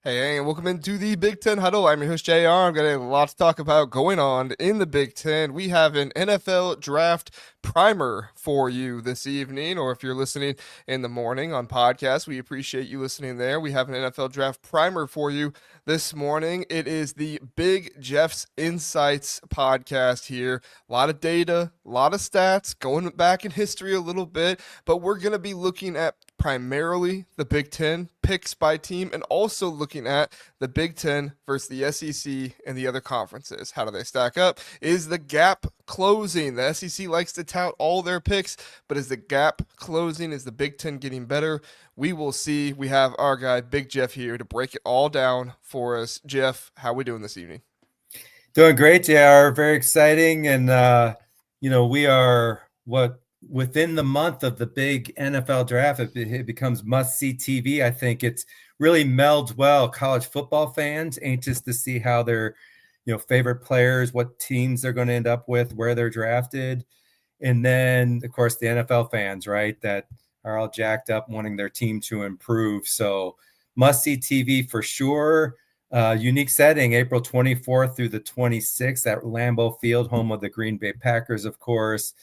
Hey, and welcome into the Big Ten Huddle. I'm your host, JR. I've got a lot to talk about going on in the Big Ten. We have an NFL draft primer for you this evening, or if you're listening in the morning on podcast, we appreciate you listening there. We have an NFL draft primer for you this morning. It is the Big Jeff's Insights podcast here. A lot of data, a lot of stats, going back in history a little bit, but we're going to be looking at primarily the Big Ten picks by team and also looking at the Big Ten versus the SEC and the other conferences. How do they stack up? Is the gap closing? The SEC likes to tout all their picks, but is the gap closing? Is the Big Ten getting better? We will see. We have our guy, Big Jeff, here to break it all down for us. Jeff, how are we doing this evening? Doing great, JR. Very exciting. And, we are within the month of the big NFL draft, it becomes must-see TV. I think it's really melds well. College football fans anxious to see how their, favorite players, what teams they're going to end up with, where they're drafted. And then, of course, the NFL fans, right, that are all jacked up wanting their team to improve. So must-see TV for sure. Unique setting, April 24th through the 26th at Lambeau Field, home of the Green Bay Packers, of course.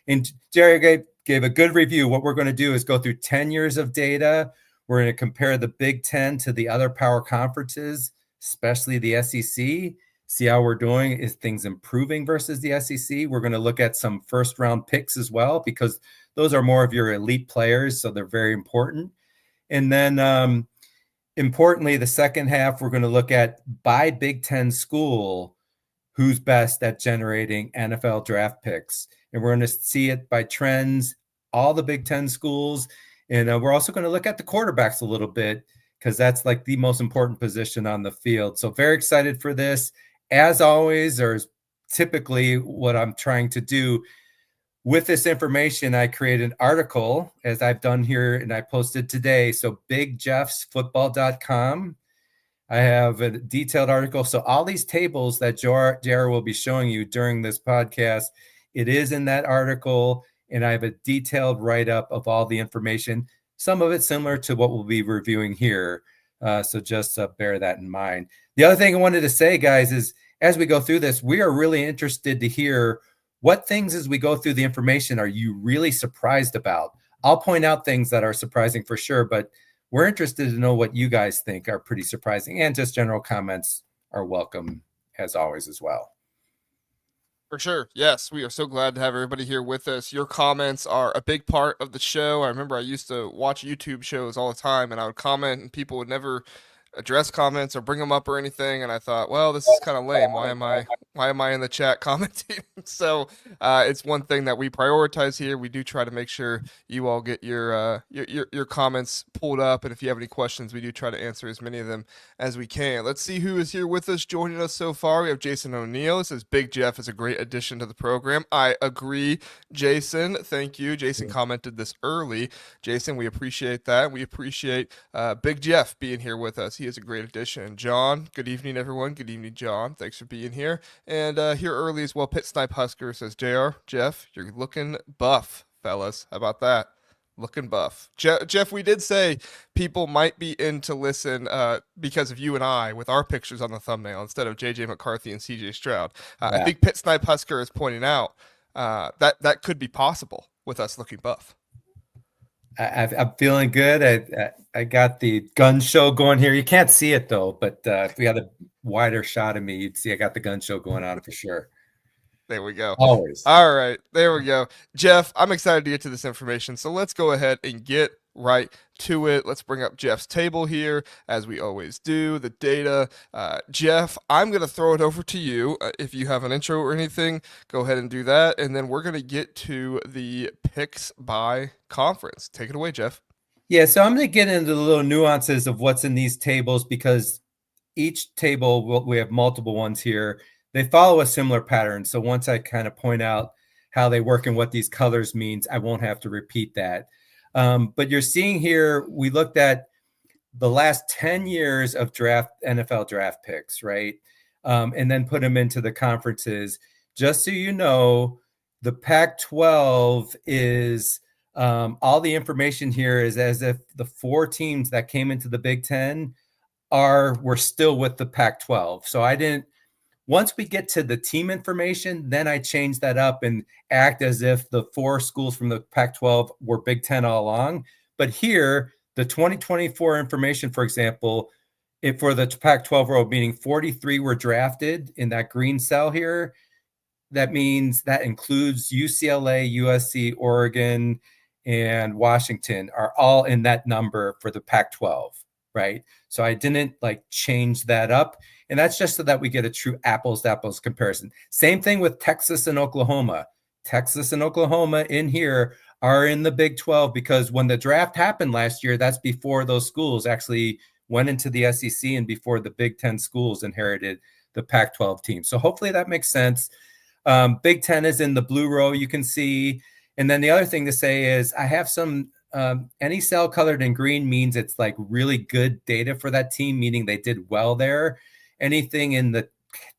And Jerry gave a good review. What we're going to do is go through 10 years of data. We're going to compare the Big Ten to the other power conferences, especially the SEC, see how we're doing. Is things improving versus the SEC? We're going to look at some first-round picks as well, because those are more of your elite players, so they're very important. And then importantly, the second half, we're going to look at by Big Ten school, who's best at generating NFL draft picks. And we're going to see it by trends, all the Big Ten schools. And we're also going to look at the quarterbacks a little bit, because that's like the most important position on the field. So very excited for this. As always, or typically what I'm trying to do with this information, I create an article, as I've done here, and I posted today. So bigjeffsfootball.com. I have a detailed article. So all these tables that JR will be showing you during this podcast, it is in that article, and I have a detailed write-up of all the information, some of it similar to what we'll be reviewing here. So just bear that in mind. The other thing I wanted to say, guys, is as we go through this, we are really interested to hear what things, as we go through the information, are you really surprised about? I'll point out things that are surprising for sure, but we're interested to know what you guys think are pretty surprising, and just general comments are welcome as always as well. For sure. Yes, we are so glad to have everybody here with us. Your comments are a big part of the show. I remember I used to watch YouTube shows all the time, and I would comment and people would never address comments or bring them up or anything, and I thought, well, this is kind of lame. Why am I in the chat commenting? So it's one thing that we prioritize here. We do try to make sure you all get your comments pulled up, and if you have any questions, we do try to answer as many of them as we can. Let's see who is here with us, joining us so far. We have Jason O'Neill. It says Big Jeff is a great addition to the program. I agree, Jason. Thank you. Jason commented this early. Jason, we appreciate that. We appreciate Big Jeff being here with us. He is a great addition. John, good evening, everyone. Good evening, John. Thanks for being here. And here early as well, Pit Snipe Husker says, JR, Jeff, you're looking buff, fellas. How about that? Looking buff. Jeff, we did say people might be in to listen because of you and I with our pictures on the thumbnail instead of JJ McCarthy and CJ Stroud. I think Pit Snipe Husker is pointing out that could be possible with us looking buff. I'm feeling good. I got the gun show going here. You can't see it though, but if we had a wider shot of me, you'd see I got the gun show going on for sure. There we go. Always. All right, there we go. Jeff, I'm excited to get to this information, so let's go ahead and get right to it. Let's bring up Jeff's table here, as we always do, the data. Jeff, I'm going to throw it over to you. If you have an intro or anything, go ahead and do that, and then we're going to get to the picks by conference. Take it away, Jeff. Yeah, so I'm going to get into the little nuances of what's in these tables, because each table, we have multiple ones here. They follow a similar pattern. So once I kind of point out how they work and what these colors means, I won't have to repeat that. But you're seeing here, we looked at the last 10 years of NFL draft picks, right? And then put them into the conferences. Just so you know, the Pac-12 is all the information here is as if the four teams that came into the Big Ten we're still with the Pac-12. So I didn't, once we get to the team information, then I change that up and act as if the 4 schools from the Pac-12 were Big Ten all along. But here, the 2024 information, for example, for the Pac-12 world, meaning 43 were drafted in that green cell here. That means that includes UCLA, USC, Oregon, and Washington are all in that number for the Pac-12, right? So I didn't like change that up. And that's just so that we get a true apples to apples comparison. Same thing with Texas and Oklahoma. Texas and Oklahoma in here are in the Big 12 because when the draft happened last year, that's before those schools actually went into the SEC and before the Big Ten schools inherited the Pac-12 team. So hopefully that makes sense. Big Ten is in the blue row, you can see. And then the other thing to say is I have some, any cell colored in green means it's like really good data for that team, meaning they did well there. Anything in the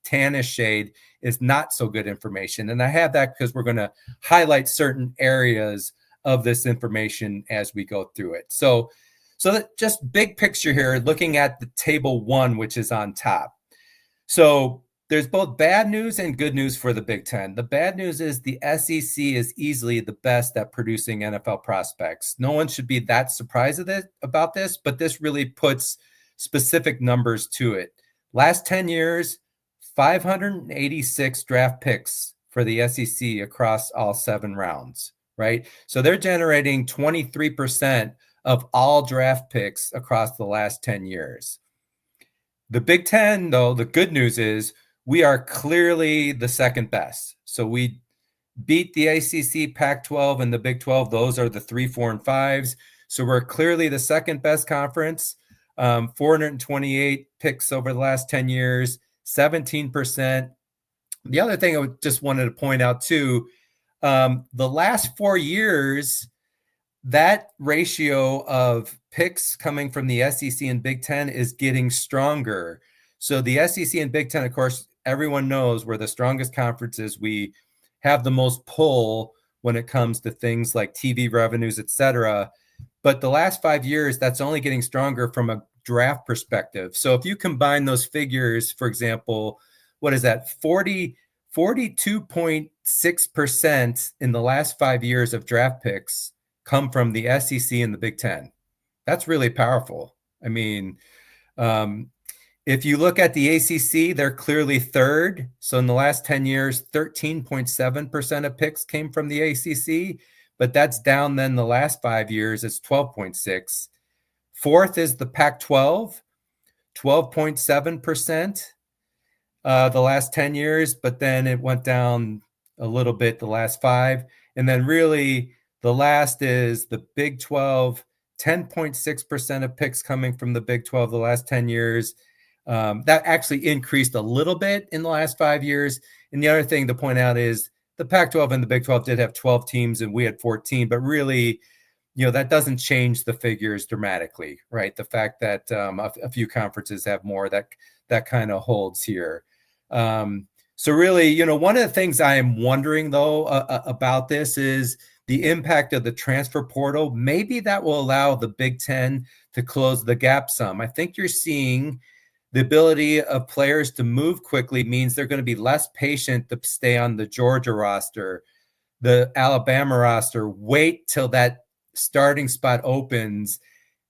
tannish shade is not so good information. And I have that because we're going to highlight certain areas of this information as we go through it. So that just big picture here, looking at the table 1, which is on top. So there's both bad news and good news for the Big Ten. The bad news is the SEC is easily the best at producing NFL prospects. No one should be that surprised about this, but this really puts specific numbers to it. Last 10 years, 586 draft picks for the SEC across all 7 rounds, right? So they're generating 23% of all draft picks across the last 10 years. The Big Ten, though, the good news is we are clearly the second best. So we beat the ACC, Pac-12, and the Big 12. Those are the 3, 4, and 5s. So we're clearly the second best conference. 428 picks over the last 10 years, 17%. The other thing I just wanted to point out too, the last 4 years, that ratio of picks coming from the SEC and Big Ten is getting stronger. So the SEC and Big Ten, of course, everyone knows we're the strongest conferences. We have the most pull when it comes to things like TV revenues, et cetera. But the last 5 years, that's only getting stronger from a draft perspective. So if you combine those figures, for example, what is that? 42.6% in the last 5 years of draft picks come from the SEC and the Big Ten. That's really powerful. I mean, if you look at the ACC, they're clearly third. So in the last 10 years, 13.7% of picks came from the ACC, but that's down then the last 5 years, it's 12.6. Fourth is the Pac-12, 12.7% the last 10 years, but then it went down a little bit the last 5. And then really the last is the Big 12, 10.6% of picks coming from the Big 12 the last 10 years. That actually increased a little bit in the last 5 years. And the other thing to point out is the Pac-12 and the Big 12 did have 12 teams and we had 14, but really, that doesn't change the figures dramatically, right? The fact that a few conferences have more, that kind of holds here. So really, one of the things I am wondering though about this is the impact of the transfer portal. Maybe that will allow the Big Ten to close the gap some. I think you're seeing the ability of players to move quickly means they're going to be less patient to stay on the Georgia roster, the Alabama roster, wait till that starting spot opens.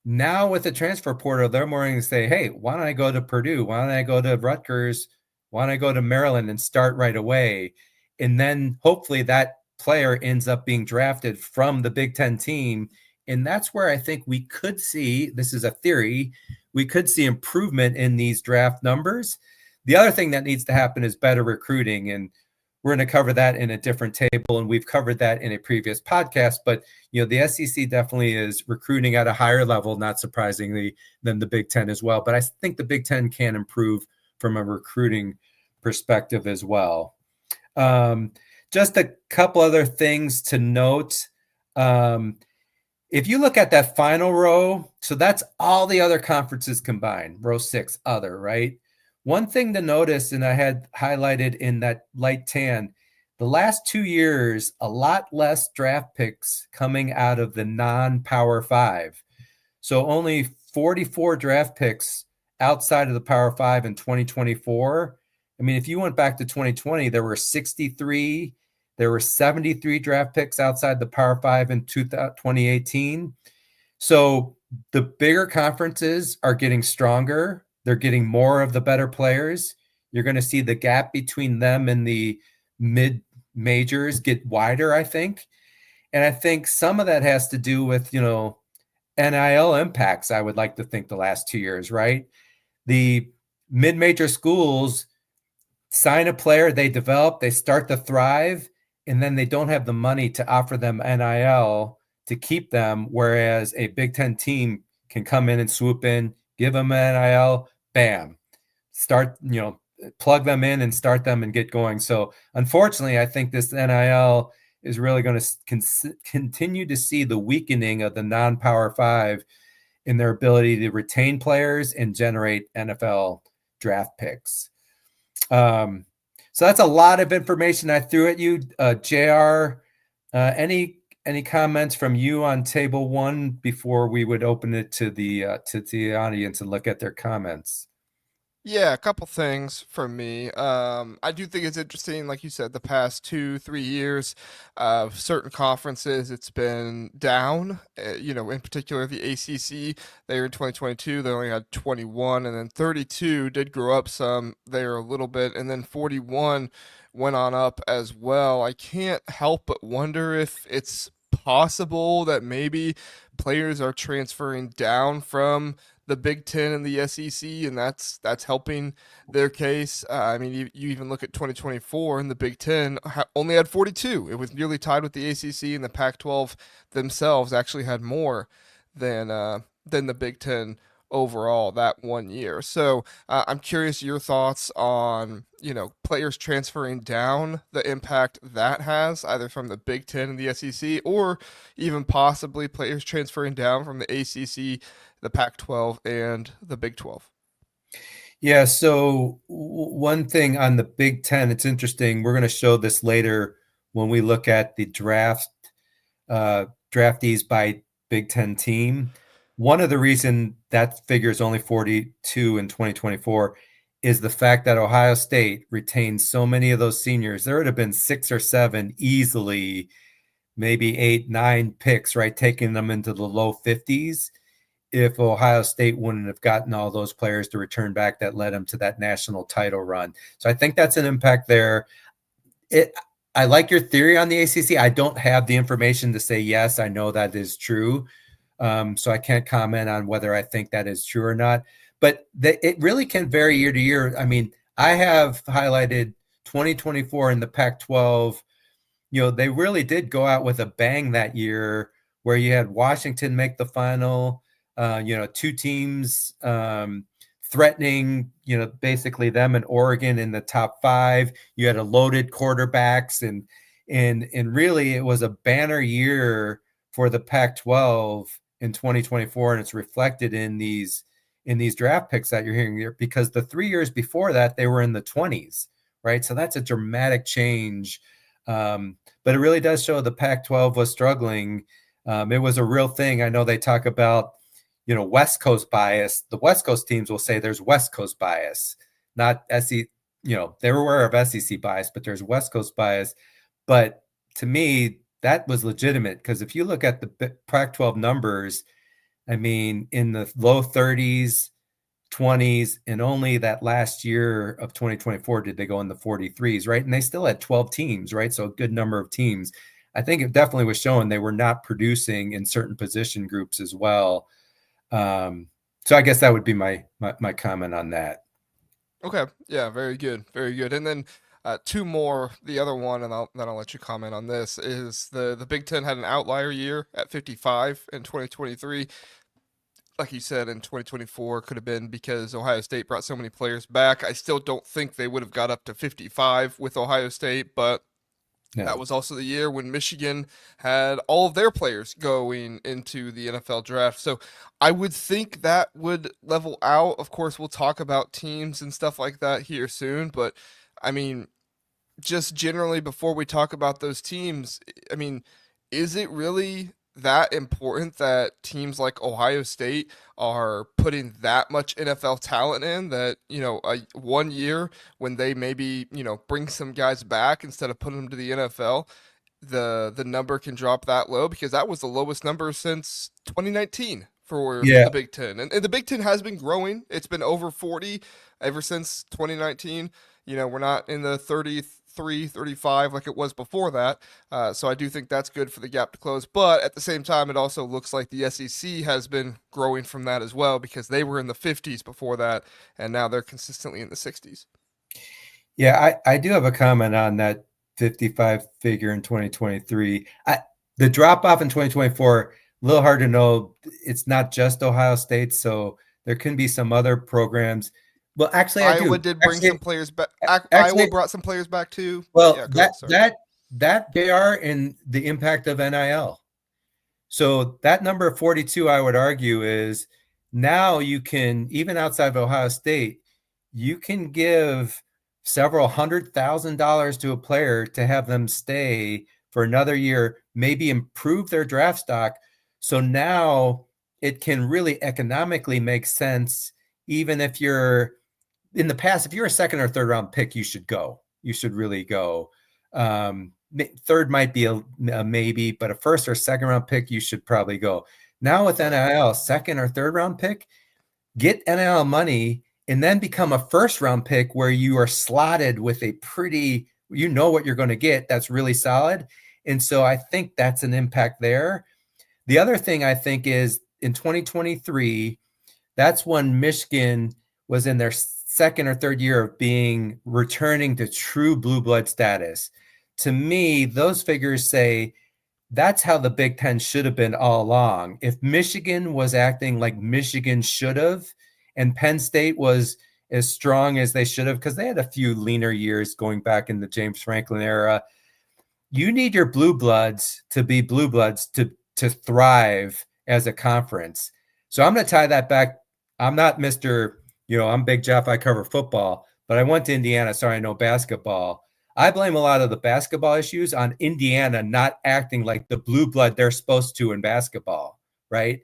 Now with the transfer portal, they're more going to say, hey, why don't I go to Purdue? Why don't I go to Rutgers? Why don't I go to Maryland and start right away? And then hopefully that player ends up being drafted from the Big Ten team. And that's where I think we could see, this is a theory, we could see improvement in these draft numbers. The other thing that needs to happen is better recruiting. And we're going to cover that in a different table. And we've covered that in a previous podcast. But, the SEC definitely is recruiting at a higher level, not surprisingly, than the Big Ten as well. But I think the Big Ten can improve from a recruiting perspective as well. Just a couple other things to note. If you look at that final row, so that's all the other conferences combined, row 6, other, right? One thing to notice, and I had highlighted in that light tan, the last 2 years, a lot less draft picks coming out of the non-Power 5. So only 44 draft picks outside of the Power Five in 2024. I mean, if you went back to 2020, there were 63, there were 73 draft picks outside the Power Five in 2018. So the bigger conferences are getting stronger. They're getting more of the better players. You're going to see the gap between them and the mid majors get wider, I think. And I think some of that has to do with, NIL impacts, I would like to think the last 2 years, right? The mid major schools sign a player, they develop, they start to thrive, and then they don't have the money to offer them NIL to keep them. Whereas a Big Ten team can come in and swoop in, give them NIL, bam, start, plug them in and start them and get going. So unfortunately, I think this NIL is really going to continue to see the weakening of the non-Power Five in their ability to retain players and generate NFL draft picks. So that's a lot of information I threw at you, JR. Any comments from you on table one before we would open it to the audience and look at their comments? Yeah, a couple things from me. I do think it's interesting, like you said, the past 2, 3 years of certain conferences, it's been down. In particular, the ACC, they were in 2022, they only had 21, and then 32 did grow up some there a little bit, and then 41 went on up as well. I can't help but wonder if it's possible that maybe players are transferring down from the Big Ten and the SEC, and that's helping their case. I mean, you even look at 2024, and the Big Ten only had 42. It was nearly tied with the ACC, and the Pac-12 themselves actually had more than the Big Ten overall that one year. So I'm curious your thoughts on players transferring down, the impact that has either from the Big Ten and the SEC, or even possibly players transferring down from the ACC, the Pac-12, and the Big 12. Yeah, so one thing on the Big Ten, it's interesting. We're going to show this later when we look at the draftees by Big Ten team. One of the reason that figure is only 42 in 2024 is the fact that Ohio State retained so many of those seniors. There would have been 6 or 7 easily, maybe 8, 9 picks, right? Taking them into the low 50s if Ohio State wouldn't have gotten all those players to return back that led them to that national title run. So I think that's an impact there. I like your theory on the ACC. I don't have the information to say yes, I know that is true. So I can't comment on whether I think that is true or not. But it really can vary year to year. I mean, I have highlighted 2024 in the Pac-12. They really did go out with a bang that year where you had Washington make the final, 2 teams threatening, basically them and Oregon in the top 5. You had a loaded quarterbacks and really it was a banner year for the Pac-12 in 2024, and it's reflected in these draft picks that you're hearing here, because the 3 years before that they were in the 20s, right? So that's a dramatic change. But it really does show the Pac-12 was struggling. It was a real thing. I know they talk about West Coast bias. The West Coast teams will say there's West Coast bias, not SEC. They're aware of SEC bias, but there's West Coast bias. But to me, that was legitimate, because if you look at the Pac-12 numbers, I mean, in the low 30s, 20s, and only that last year of 2024 did they go in the 43s, right? And they still had 12 teams, right? So a good number of teams. I think it definitely was showing they were not producing in certain position groups as well. So I guess that would be my comment on that. Okay, yeah, very good, very good. And then two more. The other one, and then I'll let you comment on this. Is the Big Ten had an outlier year at 55 in 2023. Like you said, in 2024 could have been because Ohio State brought so many players back. I still don't think they would have got up to 55 with Ohio State, but that No. was also the year when Michigan had all of their players going into the NFL draft. So I would think that would level out. Of course, we'll talk about teams and stuff like that here soon, but I mean, just generally before we talk about those teams, I mean, is it really that important that teams like Ohio State are putting that much NFL talent in that, one year when they maybe, bring some guys back instead of putting them to the NFL, the number can drop that low because that was the lowest number since 2019 for Yeah, the Big Ten. And the Big Ten has been growing. It's been over 40 ever since 2019. We're not in the 33, 35 like it was before that. So I do think that's good for the gap to close. But at the same time, it also looks like the SEC has been growing from that as well because they were in the 50s before that, and now they're consistently in the 60s. yeah, I do have a comment on that 55 figure in 2023. The drop off in 2024, a little hard to know. It's not just Ohio State, so there can be some other programs. Well, actually, I Iowa do. did bring some players back. Iowa Actually, brought some players back too. But well, yeah, go ahead. Sorry. that they are in the impact of NIL. So that number 42, I would argue, is now you can, even outside of Ohio State, you can give several $100,000 to a player to have them stay for another year, maybe improve their draft stock. So now it can really economically make sense, even if you're in the past, if you're a second or third round pick, you should go. You should really go. Third might be a maybe, but a first or second round pick, you should probably go. Now with Right. NIL, second or third round pick, get NIL money and then become a first round pick where you are slotted with a pretty, you know what you're going to get. That's really solid. And so I think that's an impact there. The other thing I think is in 2023, that's when Michigan was in their second or third year of being returning to true blue blood status. To me, those figures say that's how the Big Ten should have been all along. If Michigan was acting like Michigan should have, and Penn State was as strong as they should have, because they had a few leaner years going back in the James Franklin era, you need your blue bloods to be blue bloods to thrive as a conference. So I'm going to tie that back. I'm not Mr. I'm Big Jeff. I cover football, but I went to Indiana, so I know basketball. I blame a lot of the basketball issues on Indiana not acting like the blue blood they're supposed to in basketball, right?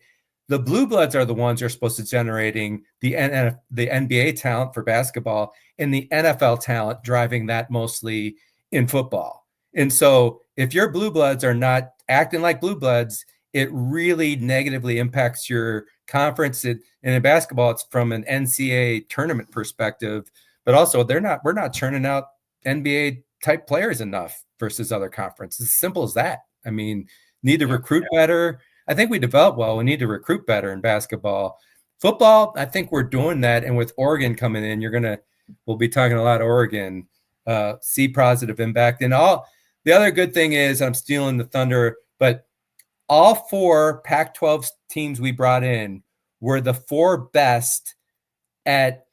The blue bloods are the ones who are supposed to generating the NBA talent for basketball and the NFL talent driving that mostly in football. And so if your blue bloods are not acting like blue bloods, it really negatively impacts your conference. And in basketball, it's from an NCAA tournament perspective, but also we're not churning out NBA type players enough versus other conferences. As simple as that. I mean, need to Yep. recruit better. I think we develop well. We need to recruit better in basketball. Football, I think we're doing that. And with Oregon coming in, we'll be talking a lot of Oregon, see positive impact. And the other good thing is, I'm stealing the thunder, but all four Pac-12 teams we brought in were the four best at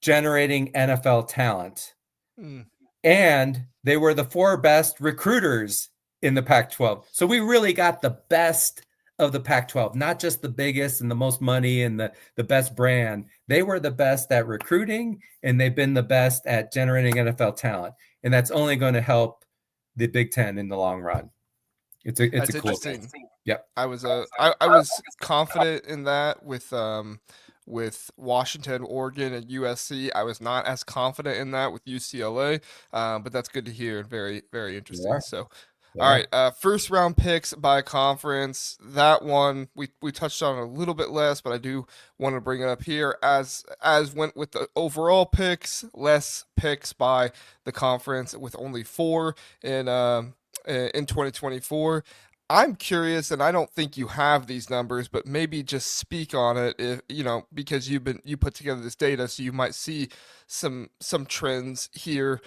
generating NFL talent. Mm. And they were the four best recruiters in the Pac-12. So we really got the best of the Pac-12, not just the biggest and the most money and the best brand. They were the best at recruiting, and they've been the best at generating NFL talent. And that's only going to help the Big Ten in the long run. It's a That's cool interesting. thing. Yep. I was confident in that with Washington, Oregon, and USC. I was not as confident in that with UCLA, but that's good to hear and very very You interesting. are. So, You all right, are. first round picks by conference. That one we touched on a little bit less, but I do want to bring it up here as went with the overall picks, less picks by the conference with only four in 2024. I'm curious, and I don't think you have these numbers, but maybe just speak on it if because you put together this data, so you might see some trends here.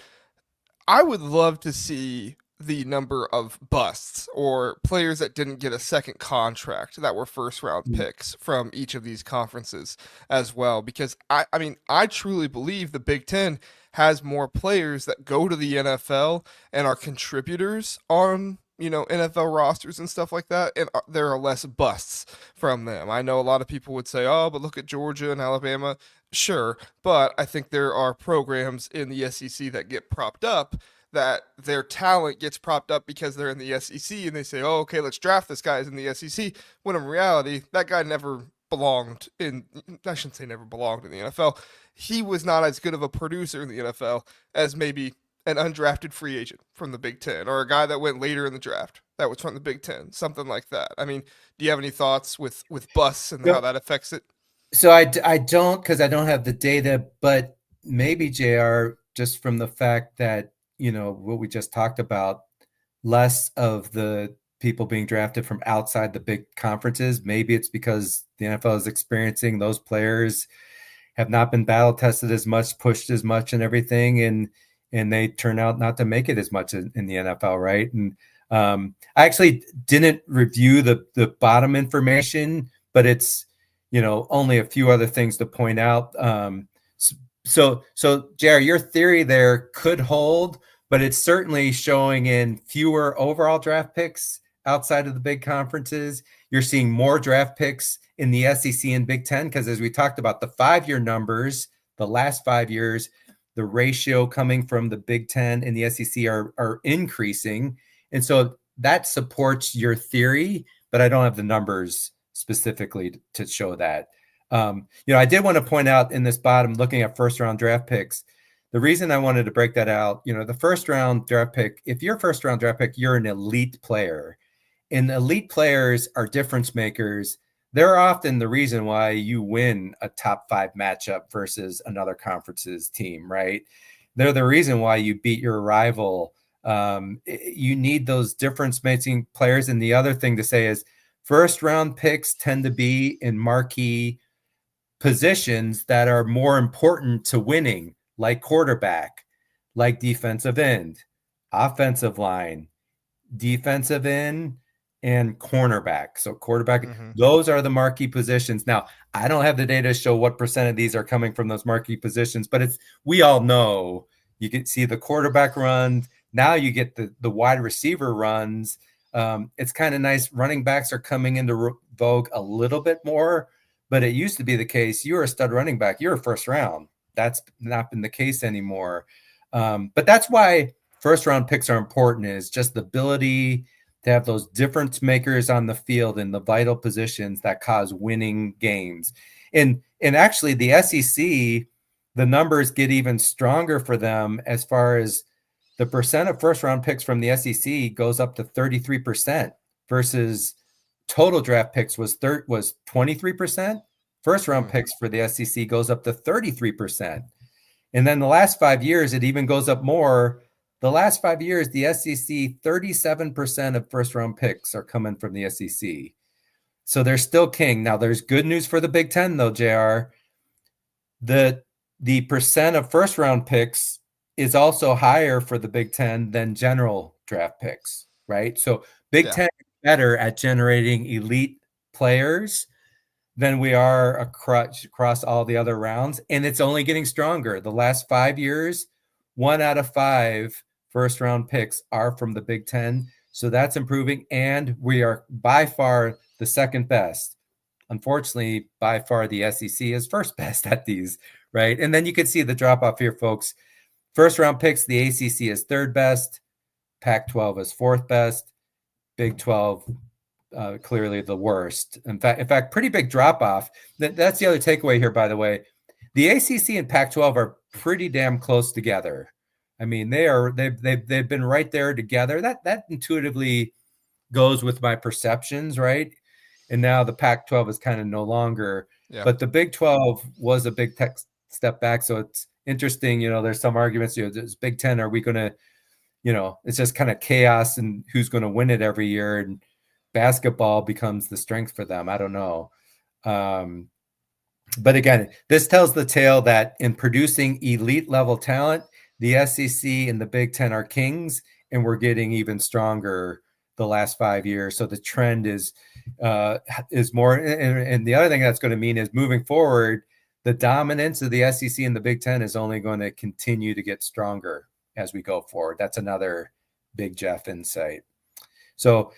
I would love to see the number of busts or players that didn't get a second contract that were first round Mm. picks from each of these conferences as well. Because I mean, I truly believe the Big Ten has more players that go to the NFL and are contributors on, NFL rosters and stuff like that, and there are less busts from them. I know a lot of people would say, oh, but look at Georgia and Alabama. Sure, but I think there are programs in the SEC that get propped up that their talent gets propped up because they're in the SEC and they say, oh, okay, let's draft this guy in the SEC. When in reality, that guy never belonged in, I shouldn't say never belonged in the NFL. He was not as good of a producer in the NFL as maybe an undrafted free agent from the Big Ten or a guy that went later in the draft that was from the Big Ten, something like that. I mean, do you have any thoughts with Bus and how So, that affects it? so I don't, because I don't have the data, but maybe JR, just from the fact that, what we just talked about, less of the people being drafted from outside the big conferences. Maybe it's because the NFL is experiencing those players have not been battle tested as much, pushed as much, and everything, and they turn out not to make it as much in the NFL, right? And I actually didn't review the bottom information, but it's only a few other things to point out. So Jerry, your theory there could hold, but it's certainly showing in fewer overall draft picks outside of the big conferences. You're seeing more draft picks in the SEC and Big Ten because, as we talked about, the 5-year numbers, the last 5 years, the ratio coming from the Big Ten and the SEC are increasing, and so that supports your theory. But I don't have the numbers specifically to show that. I did want to point out in this bottom, looking at first round draft picks, the reason I wanted to break that out, the first round draft pick, if you're a first round draft pick, you're an elite player. And elite players are difference makers. They're often the reason why you win a top 5 matchup versus another conference's team, right? They're the reason why you beat your rival. You need those difference making players. And the other thing to say is first round picks tend to be in marquee positions that are more important to winning, like quarterback, like defensive end, offensive line, defensive end, and cornerback. So quarterback, Mm-hmm. those are the marquee positions. Now, I don't have the data to show what percent of these are coming from those marquee positions, but we all know you can see the quarterback runs. Now you get the wide receiver runs. It's kind of nice. Running backs are coming into vogue a little bit more, but it used to be the case. You're a stud running back. You're a first round. That's not been the case anymore. But that's why first round picks are important, is just the ability to have those difference makers on the field in the vital positions that cause winning games. And actually the SEC, the numbers get even stronger for them as far as the percent of first round picks from the SEC goes up to 33% versus total draft picks was 23%. First round Mm. picks for the SEC goes up to 33%. And then the last 5 years, it even goes up more. The last 5 years, the SEC, 37% of first round picks are coming from the SEC. So they're still king. Now, there's good news for the Big Ten, though, JR. The percent of first round picks is also higher for the Big Ten than general draft picks, right? So Big Yeah. Ten is better at generating elite players than we are across all the other rounds. And it's only getting stronger. The last 5 years, 1 out of 5 first round picks are from the Big Ten. So that's improving. And we are by far the second best. Unfortunately, by far the SEC is first best at these, right? And then you can see the drop off here, folks. First round picks, the ACC is third best, Pac 12 is fourth best, Big 12 clearly the worst. In fact, pretty big drop off. That's the other takeaway here, by the way. The ACC and Pac-12 are pretty damn close together. I mean, they've been right there together. That intuitively goes with my perceptions, right? And now the Pac-12 is kind of no longer, Yeah. but the Big 12 was a big step back. So it's interesting. There's some arguments. This Big 10, are we going to? It's just kind of chaos and who's going to win it every year. And basketball becomes the strength for them. I don't know. But again, this tells the tale that in producing elite level talent, the SEC and the Big Ten are kings, and we're getting even stronger the last 5 years. So the trend is more. And the other thing that's going to mean is moving forward, the dominance of the SEC and the Big Ten is only going to continue to get stronger as we go forward. That's another big Jeff insight. So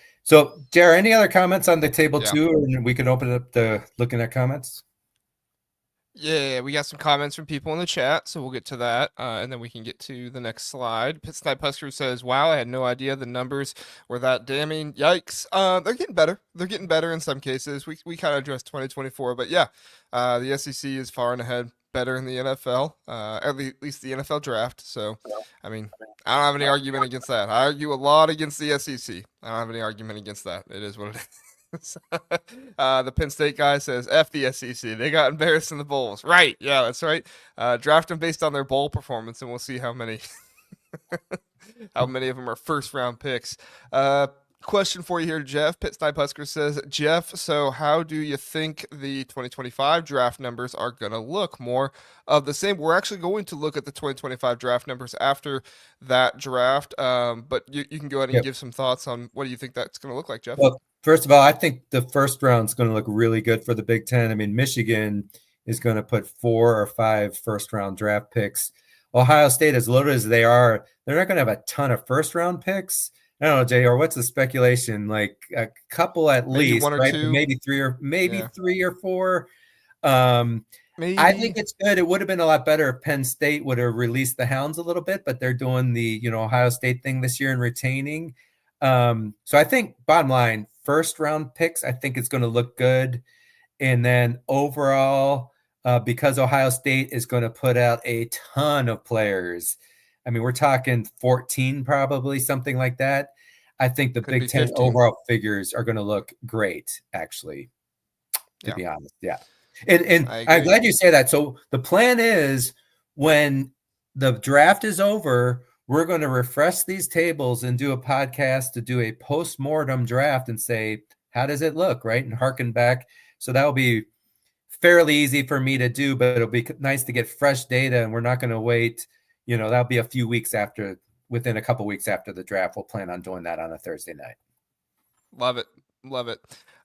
Jared, any other comments on the table Yeah. too, and we can open it up to looking at comments? Yeah, we got some comments from people in the chat, so we'll get to that, and then we can get to the next slide. Pit Snipe Husker says, "Wow, I had no idea the numbers were that damning. Yikes! They're getting better. They're getting better in some cases. We kind of addressed 2024, but yeah, the SEC is far and ahead better in the NFL, least the NFL draft. So, I mean, I don't have any argument against that. I argue a lot against the SEC. I don't have any argument against that. It is what it is." The Penn State guy says, F the SEC. They got embarrassed in the bowls. Right. Yeah, that's right. Draft them based on their bowl performance, and we'll see how many how many of them are first round picks. Question for you here, Jeff. Pitt Snipe Husker says, Jeff, so how do you think the 2025 draft numbers are going to look? More of the same. We're actually going to look at the 2025 draft numbers after that draft, but you can go ahead and Yep. give some thoughts on what do you think that's going to look like, Jeff? Well, first of all, I think the first round is going to look really good for the Big Ten. I mean, Michigan is going to put 4 or 5 first round draft picks. Ohio State, as loaded as they are, they're not going to have a ton of first round picks. I don't know, JR, what's the speculation? Like a couple at Maybe least, one or right? But two. maybe Yeah. 3 or 4. I think Maybe. it's good. It would have been a lot better if Penn State would have released the Hounds a little bit, but they're doing the Ohio State thing this year and retaining. So I think bottom line, first round picks, I think it's going to look good. And then overall, because Ohio State is going to put out a ton of players, I mean, we're talking 14 probably, something like that. I think the Could Big be Ten 15. overall figures are going to look great, actually, to Yeah, be honest. Yeah. And I I'm agree. glad you say that. So the plan is when the draft is over, we're going to refresh these tables and do a podcast to do a post-mortem draft and say, how does it look, right? And harken back. So that will be fairly easy for me to do, but it'll be nice to get fresh data, and we're not going to wait. That'll be a few weeks after, within a couple weeks after the draft. We'll plan on doing that on a Thursday night. Love it. Love it.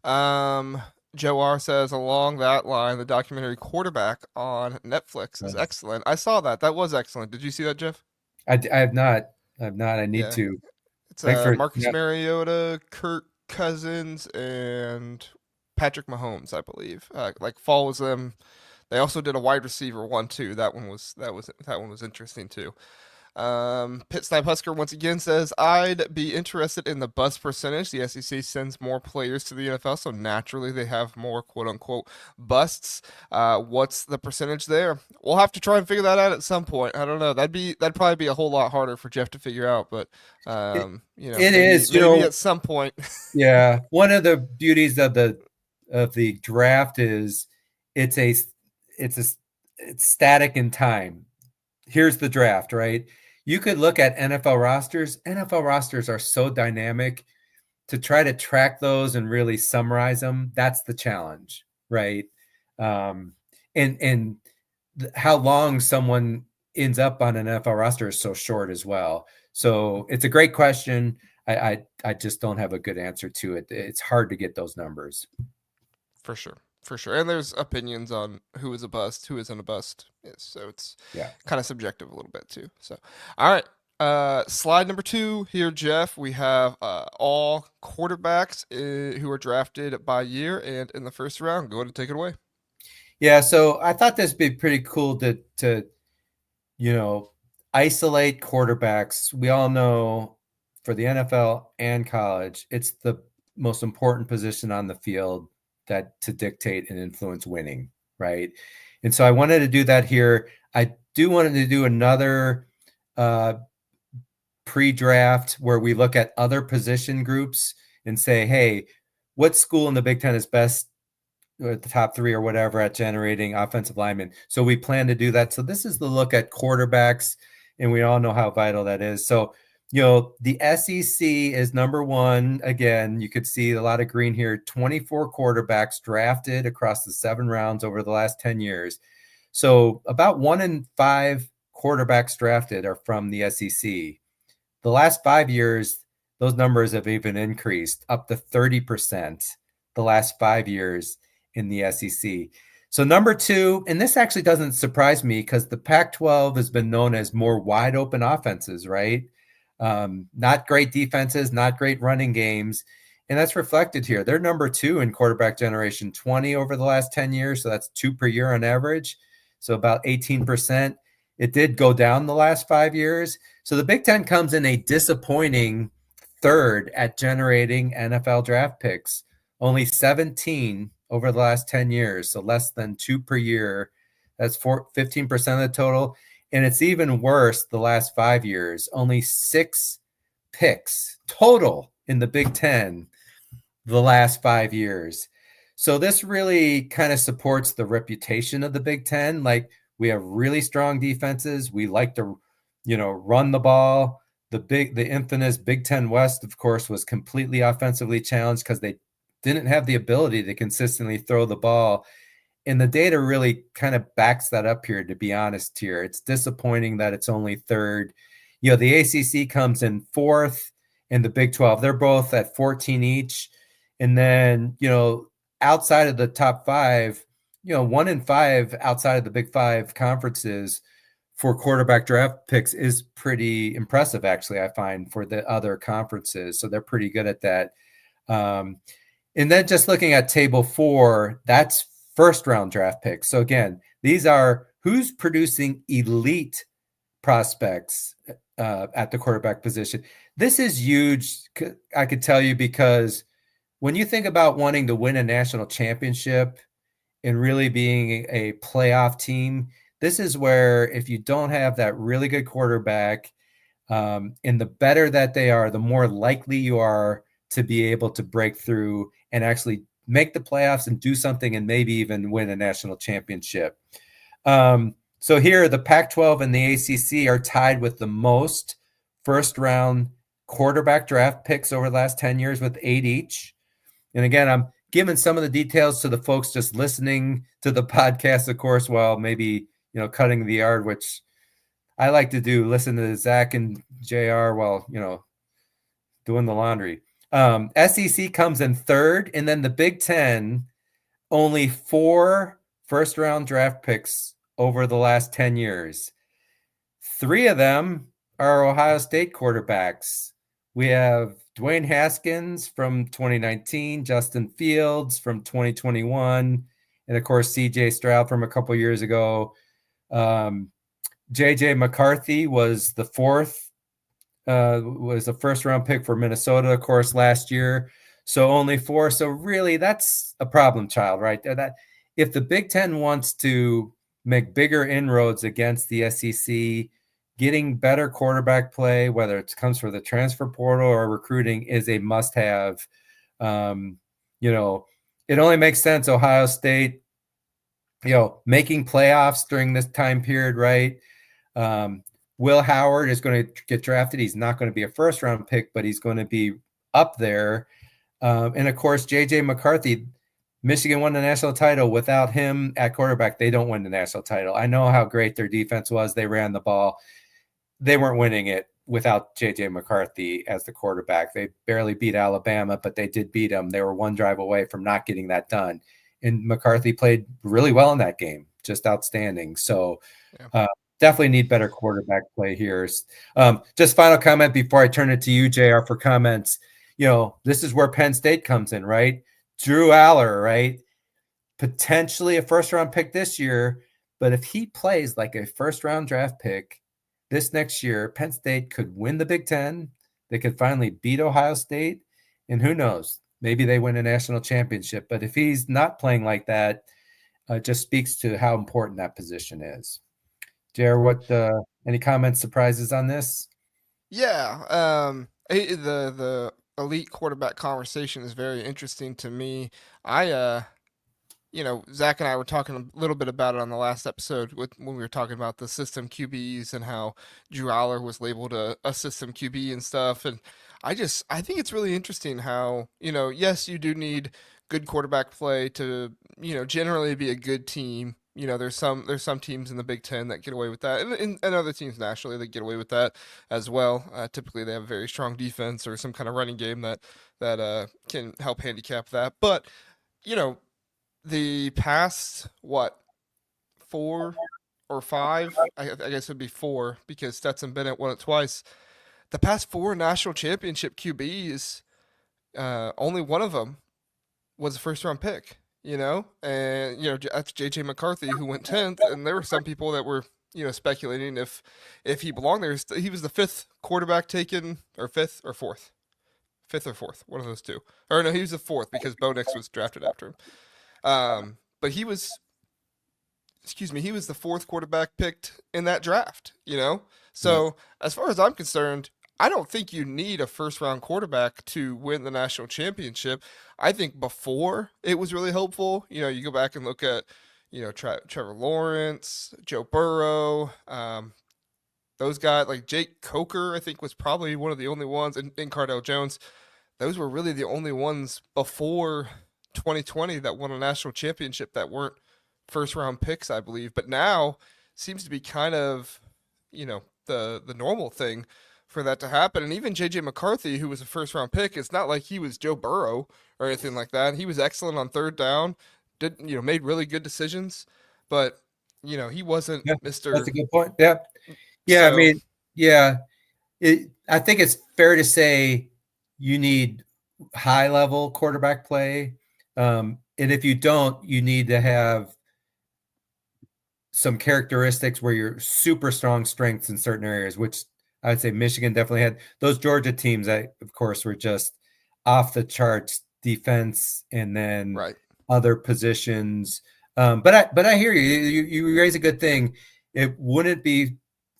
Um, Joe R says along that line, the documentary Quarterback on Netflix is Nice. excellent. I saw that. That was excellent. Did you see that, Jeff? I have not. I have not. I need Yeah. to. It's Thanks for. Marcus Yeah. Mariota, Kirk Cousins, and Patrick Mahomes, I believe. Like follows them. They also did a wide receiver one too. That one was interesting too. Pit Snipe Husker once again says, I'd be interested in the bust percentage. The SEC sends more players to the NFL, so naturally they have more quote unquote busts. What's the percentage there? We'll have to try and figure that out at some point. I don't know. That'd probably be a whole lot harder for Jeff to figure out, but It, it maybe is. at some point. Yeah. One of the beauties of the draft is it's a it's a it's static in time. Here's the draft, right? You could look at NFL rosters. NFL rosters are so dynamic. To try to track those and really summarize them, that's the challenge, right? Um, and how long someone ends up on an NFL roster is so short as well. So it's a great question. I just don't have a good answer to it. It's hard to get those numbers. For sure. For sure. And there's opinions on who is a bust, who isn't a bust. Yes, so it's Yeah. kind of subjective a little bit too. So, all right. Slide number 2 here, Jeff. We have all quarterbacks who are drafted by year and in the first round. Go ahead and take it away. Yeah. So I thought this would be pretty cool to you know, isolate quarterbacks. We all know for the NFL and college, it's the most important position on the field that to dictate and influence winning, right? And so I wanted to do that here. I do wanted to do another uh, pre-draft where we look at other position groups and say, hey, what school in the Big Ten is best at the top 3 or whatever at generating offensive linemen. So we plan to do that. So this is the look at quarterbacks, and we all know how vital that is. So, the SEC is number 1. Again, you could see a lot of green here, 24 quarterbacks drafted across the 7 rounds over the last 10 years. So about 1 in 5 quarterbacks drafted are from the SEC. The last 5 years, those numbers have even increased up to 30% the last 5 years in the SEC. So number 2, and this actually doesn't surprise me because the Pac-12 has been known as more wide open offenses, right? Not great defenses, not great running games. And that's reflected here. They're number two in quarterback generation, 20 over the last 10 years. So that's two per year on average. So about 18%. It did go down the last 5 years. So the Big Ten comes in a disappointing third at generating NFL draft picks, only 17 over the last 10 years. So less than two per year. That's 15% of the total. And it's even worse the last 5 years, only six picks total in the Big Ten the last 5 years. So this really kind of supports the reputation of the Big Ten. Like we have really strong defenses. We like to, run the ball. The infamous Big Ten West, of course, was completely offensively challenged because they didn't have the ability to consistently throw the ball. And the data really kind of backs that up here, to be honest here. It's disappointing that it's only third. The ACC comes in fourth, and the Big 12, they're both at 14 each. And then, outside of the top five, 1 in 5 outside of the Big Five conferences for quarterback draft picks is pretty impressive, actually, I find, for the other conferences. So they're pretty good at that. And then just looking at table 4, that's first round draft picks. So again, these are who's producing elite prospects at the quarterback position. This is huge, I could tell you, because when you think about wanting to win a national championship and really being a playoff team, this is where if you don't have that really good quarterback, and the better that they are, the more likely you are to be able to break through and actually make the playoffs and do something and maybe even win a national championship. So here, the Pac-12 and the ACC are tied with the most first-round quarterback draft picks over the last 10 years with 8 each. And again, I'm giving some of the details to the folks just listening to the podcast, of course, while maybe, cutting the yard, which I like to do, listen to Zach and JR while, doing the laundry. SEC comes in third, and then the Big Ten, only 4 first-round draft picks over the last 10 years. 3 of them are Ohio State quarterbacks. We have Dwayne Haskins from 2019, Justin Fields from 2021, and of course, CJ Stroud from a couple years ago. JJ McCarthy was the first round pick for Minnesota, of course, last year. So only 4. So really, that's a problem child, right? That if the Big Ten wants to make bigger inroads against the SEC, getting better quarterback play, whether it comes from the transfer portal or recruiting, is a must-have. It only makes sense Ohio State, making playoffs during this time period, right? Will Howard is going to get drafted. He's not going to be a first-round pick, but he's going to be up there. And, of course, J.J. McCarthy, Michigan won the national title. Without him at quarterback, they don't win the national title. I know how great their defense was. They ran the ball. They weren't winning it without J.J. McCarthy as the quarterback. They barely beat Alabama, but they did beat them. They were one drive away from not getting that done. And McCarthy played really well in that game, just outstanding. So, Yeah. definitely need better quarterback play here. Just final comment before I turn it to you, JR, for comments. This is where Penn State comes in, right? Drew Aller, right? Potentially a first-round pick this year, but if he plays like a first-round draft pick this next year, Penn State could win the Big Ten. They could finally beat Ohio State, and who knows? Maybe they win a national championship. But if he's not playing like that, it just speaks to how important that position is. JR, what any comments, surprises on this? Yeah, the elite quarterback conversation is very interesting to me. Zach and I were talking a little bit about it on the last episode when we were talking about the system QBs and how Drew Aller was labeled a system QB and stuff. And I think it's really interesting how, yes, you do need good quarterback play to, generally be a good team. There's some teams in the Big Ten that get away with that, and other teams nationally that get away with that as well. Typically, they have a very strong defense or some kind of running game that can help handicap that. But you know, the past what 4 or 5, I guess it'd be 4 because Stetson Bennett won it twice. The past 4 national championship QBs only one of them was a first round pick, and that's JJ McCarthy who went 10th, and there were some people that were speculating if he belonged there. He was the fifth quarterback taken, or fifth or fourth, one of those two. Or no, he was the fourth because Bo Nix was drafted after him. But he was, excuse me, he was the fourth quarterback picked in that draft. Yeah. So as far as I'm concerned, I don't think you need a first round quarterback to win the national championship. I think before it was really helpful. You go back and look at, Trevor Lawrence, Joe Burrow, those guys like Jake Coker, I think was probably one of the only ones, and Cardell Jones. Those were really the only ones before 2020 that won a national championship that weren't first round picks, I believe. But now seems to be kind of, the normal thing for that to happen. And even JJ McCarthy, who was a first round pick, it's not like he was Joe Burrow or anything like that. He was excellent on third down, made really good decisions, but he wasn't Yeah, that's Mr. a good point. Yeah. Yeah, I So mean, yeah, I think it's fair to say you need high level quarterback play. And if you don't, you need to have some characteristics where you're super strong strengths in certain areas, which I'd say Michigan definitely had. Those Georgia teams, of course, were just off the charts defense and then right. other positions. But I hear you. You raise a good thing. It wouldn't be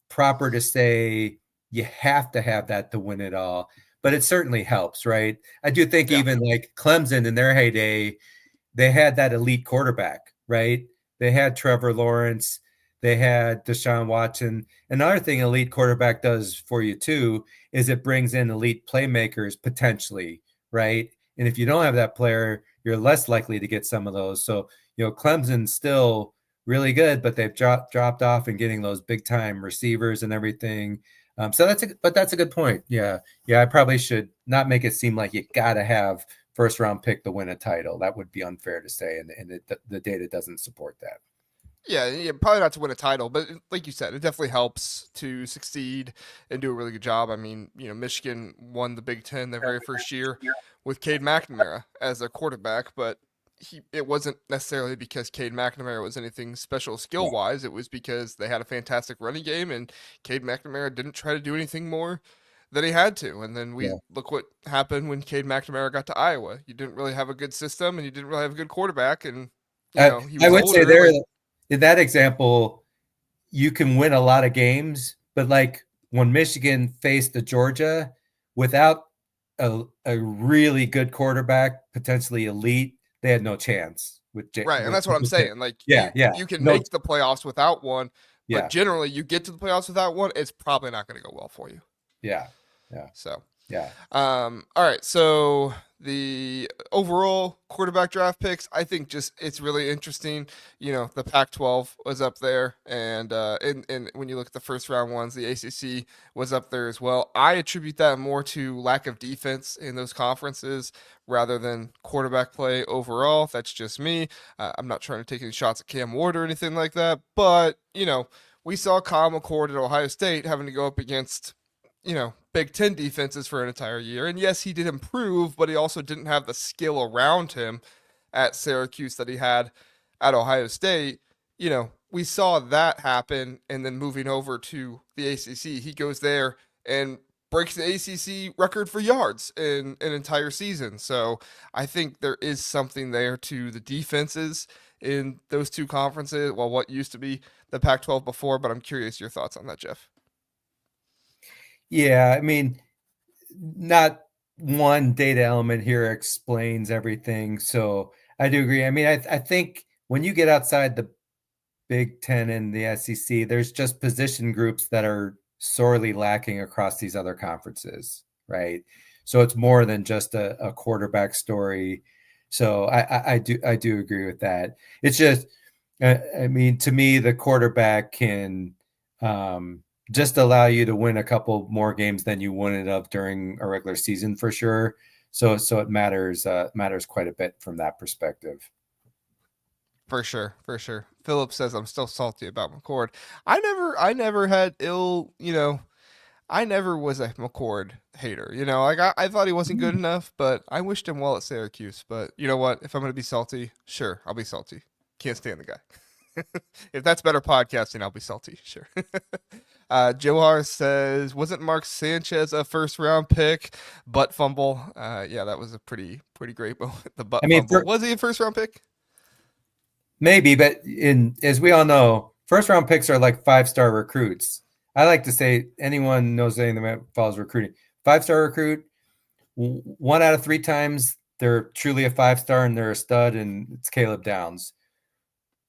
proper to say you have to have that to win it all, but it certainly helps, right? I do think Yeah. even like Clemson in their heyday, they had that elite quarterback, right? They had Trevor Lawrence, they had Deshaun Watson. Another thing elite quarterback does for you too is it brings in elite playmakers potentially, right? And if you don't have that player, you're less likely to get some of those. So, Clemson's still really good, but they've dropped off in getting those big time receivers and everything. So that's a good point. Yeah. Yeah. I probably should not make it seem like you got to have first round pick to win a title. That would be unfair to say. And the data doesn't support that. Yeah, probably not to win a title, but like you said, it definitely helps to succeed and do a really good job. I mean, Michigan won the Big Ten their very first year with Cade McNamara as their quarterback, but it wasn't necessarily because Cade McNamara was anything special skill Yeah. wise. It was because they had a fantastic running game, and Cade McNamara didn't try to do anything more than he had to. And then we Yeah. look what happened when Cade McNamara got to Iowa. You didn't really have a good system, and you didn't really have a good quarterback, and he I was would say older. there Like, in that example, you can win a lot of games, but like when Michigan faced the Georgia without a really good quarterback, potentially elite, they had no chance with right, and that's what I'm saying. Like yeah, yeah, you can no, make the playoffs without one, but yeah, generally you get to the playoffs without one, it's probably not going to go well for you. yeah, yeah, So, yeah. all right. So the overall quarterback draft picks, I think just it's really interesting. The Pac-12 was up there, and when you look at the first round ones, the ACC was up there as well. I attribute that more to lack of defense in those conferences rather than quarterback play overall. That's just me. I'm not trying to take any shots at Cam Ward or anything like that, but we saw Kyle McCord at Ohio State having to go up against Big Ten defenses for an entire year. And yes, he did improve, but he also didn't have the skill around him at Syracuse that he had at Ohio State. We saw that happen. And then moving over to the ACC, he goes there and breaks the ACC record for yards in an entire season. So I think there is something there to the defenses in those two conferences. Well, what used to be the Pac 12 before, but I'm curious your thoughts on that, Jeff. Yeah, I mean, not one data element here explains everything. So I do agree. I mean, I think when you get outside the Big Ten and the SEC, there's just position groups that are sorely lacking across these other conferences, right? So it's more than just a quarterback story. So I do agree with that. It's just, I mean, to me, the quarterback can just allow you to win a couple more games than you wouldn't have during a regular season for sure. So it matters quite a bit from that perspective. For sure, for sure. Philip says I'm still salty about McCord. I never had ill, I never was a McCord hater. Like I thought he wasn't good enough, but I wished him well at Syracuse. But you know what? If I'm gonna be salty, sure, I'll be salty. Can't stand the guy. If that's better podcasting, I'll be salty. Sure. Johar says, wasn't Mark Sanchez a first round pick? Butt fumble. Yeah, that was a pretty great moment. The I butt mean, fumble. Was he a first round pick? maybe, but as we all know, first round picks are like 5-star recruits. I like to say anyone knows anything that follows recruiting. 5-star recruit, 1 out of 3 times they're truly a 5-star and they're a stud, and it's Caleb Downs.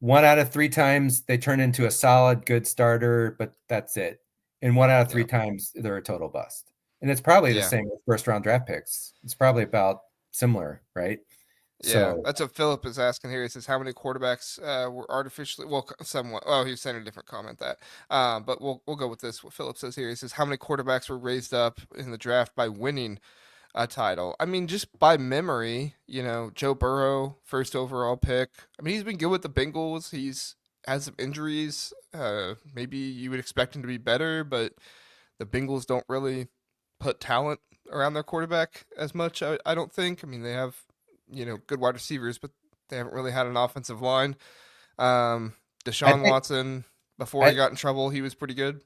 1 out of 3 times they turn into a solid, good starter, but that's it. And 1 out of 3 Yeah. times they're a total bust. And it's probably the Yeah. same with first round draft picks. It's probably about similar, right? Yeah, So that's what Philip is asking here. He says, "How many quarterbacks were artificially?" Well, somewhat. Oh, he was saying a different comment that. But we'll go with this. What Philip says here. He says, "How many quarterbacks were raised up in the draft by winning a title?" I mean, just by memory, Joe Burrow, first overall pick. I mean, he's been good with the Bengals. He's had some injuries. Maybe you would expect him to be better, but the Bengals don't really put talent around their quarterback as much. I don't think. I mean, they have good wide receivers, but they haven't really had an offensive line. I Deshaun think Watson, before he I, got in trouble, he was pretty good.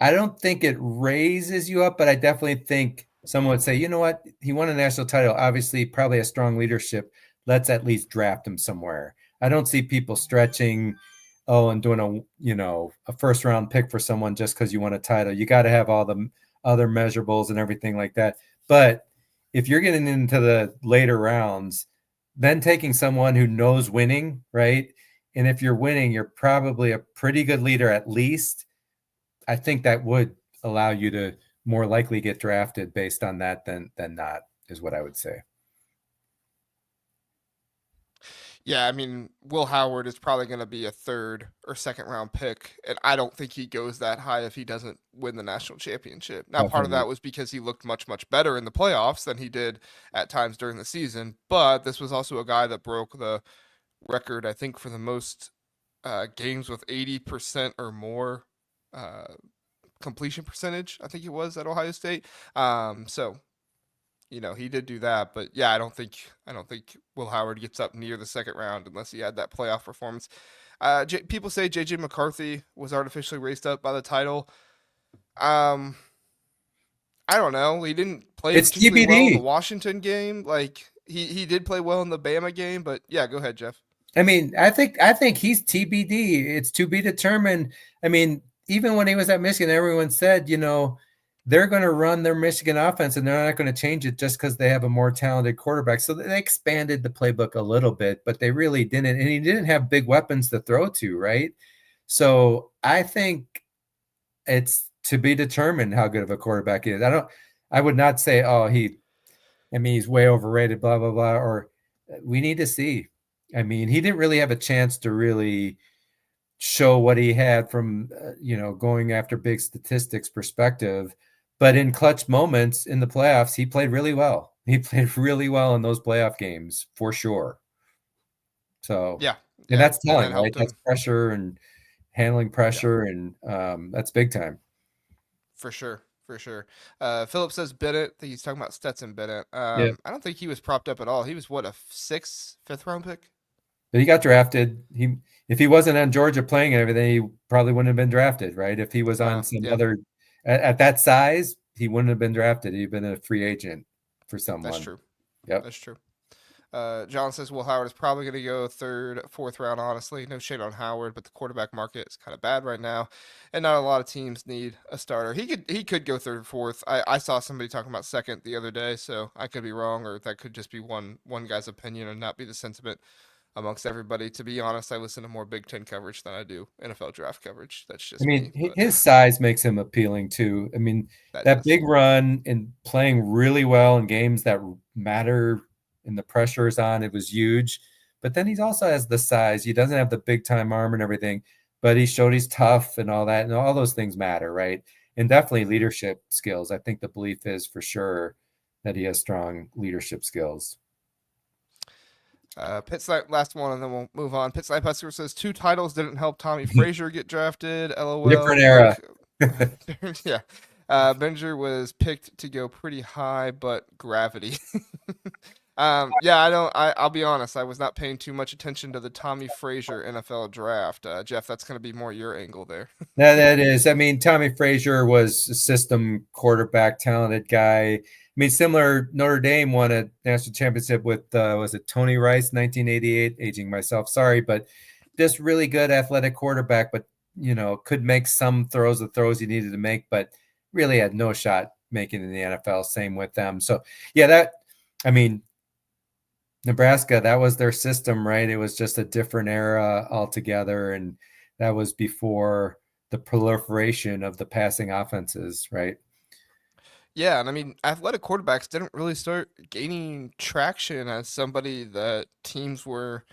I don't think it raises you up, but I definitely think someone would say, you know what, he won a national title, obviously probably a strong leadership. Let's at least draft him somewhere. I don't see people stretching, and doing a first round pick for someone just because you won a title. You got to have all the other measurables and everything like that. But if you're getting into the later rounds, then taking someone who knows winning, right? And if you're winning, you're probably a pretty good leader at least. I think that would allow you to more likely get drafted based on that than not, is what I would say. Yeah, I mean, Will Howard is probably going to be a third or second round pick, and I don't think he goes that high if he doesn't win the national championship. Now, part of Definitely. that was because he looked much, much better in the playoffs than he did at times during the season, but this was also a guy that broke the record, I think, for the most games with 80% or more uh, completion percentage. I think it was at Ohio State. So he did do that, but yeah, I don't think Will Howard gets up near the second round unless he had that playoff performance. People say JJ McCarthy was artificially raised up by the title. Um, I don't know. He didn't play It's particularly well in the TBD. Washington game. Like he did play well in the Bama game, but yeah, go ahead, Jeff. I mean, I think he's TBD. It's to be determined. I mean, even when he was at Michigan, everyone said, they're going to run their Michigan offense and they're not going to change it just because they have a more talented quarterback. So they expanded the playbook a little bit, but they really didn't. And he didn't have big weapons to throw to, right? So I think it's to be determined how good of a quarterback he is. I would not say, he's way overrated, blah, blah, blah, or we need to see. I mean, he didn't really have a chance to really show what he had from, going after big statistics perspective. But in clutch moments in the playoffs, he played really well. He played really well in those playoff games for sure. So, Yeah, and yeah, that's and that telling, right? helped That's him. pressure and handling Yeah, pressure, and that's big time. for sure, for sure. Philip says Bennett. I think he's talking about Stetson Bennett. Yeah. I don't think he was propped up at all. He was what, a fifth round pick? But he got drafted. If he wasn't on Georgia playing and everything, he probably wouldn't have been drafted, right? If he was on some Yeah, other at that size, he wouldn't have been drafted. He'd been a free agent for that's someone. true. Yep. That's true. John says Will Howard is probably going to go third, fourth round. Honestly, no shade on Howard, but the quarterback market is kind of bad right now, and not a lot of teams need a starter. He could go third, fourth. I saw somebody talking about second the other day, so I could be wrong, or that could just be one guy's opinion and not be the sentiment amongst everybody. To be honest, I listen to more Big Ten coverage than I do NFL draft coverage. That's I just mean, me, but his size makes him appealing too. I mean, that that does. big run and playing really well in games that matter and the pressure is on, it was huge. But then he also has the size. He doesn't have the big time arm and everything, but he showed he's tough and all that. And all those things matter, right? And definitely leadership skills. I think the belief is for sure that he has strong leadership skills. Pit Snipe, last one, and then we'll move on. Pit Snipe Husker says 2 titles didn't help Tommy Frazier get drafted. LOL. Different era. Yeah. Benger was picked to go pretty high, but gravity. Yeah, I don't. I'll be honest. I was not paying too much attention to the Tommy Frazier NFL draft. Jeff, that's going to be more your angle there. That is, I mean, Tommy Frazier was a system quarterback, talented guy. I mean, similar, Notre Dame won a national championship with, was it Tony Rice, 1988? Aging myself, sorry, but just really good athletic quarterback, but, could make some throws, the throws he needed to make, but really had no shot making in the NFL. Same with them. So, yeah, I mean, Nebraska, that was their system, right? It was just a different era altogether. And that was before the proliferation of the passing offenses, right? Yeah, and I mean, athletic quarterbacks didn't really start gaining traction as somebody that teams were,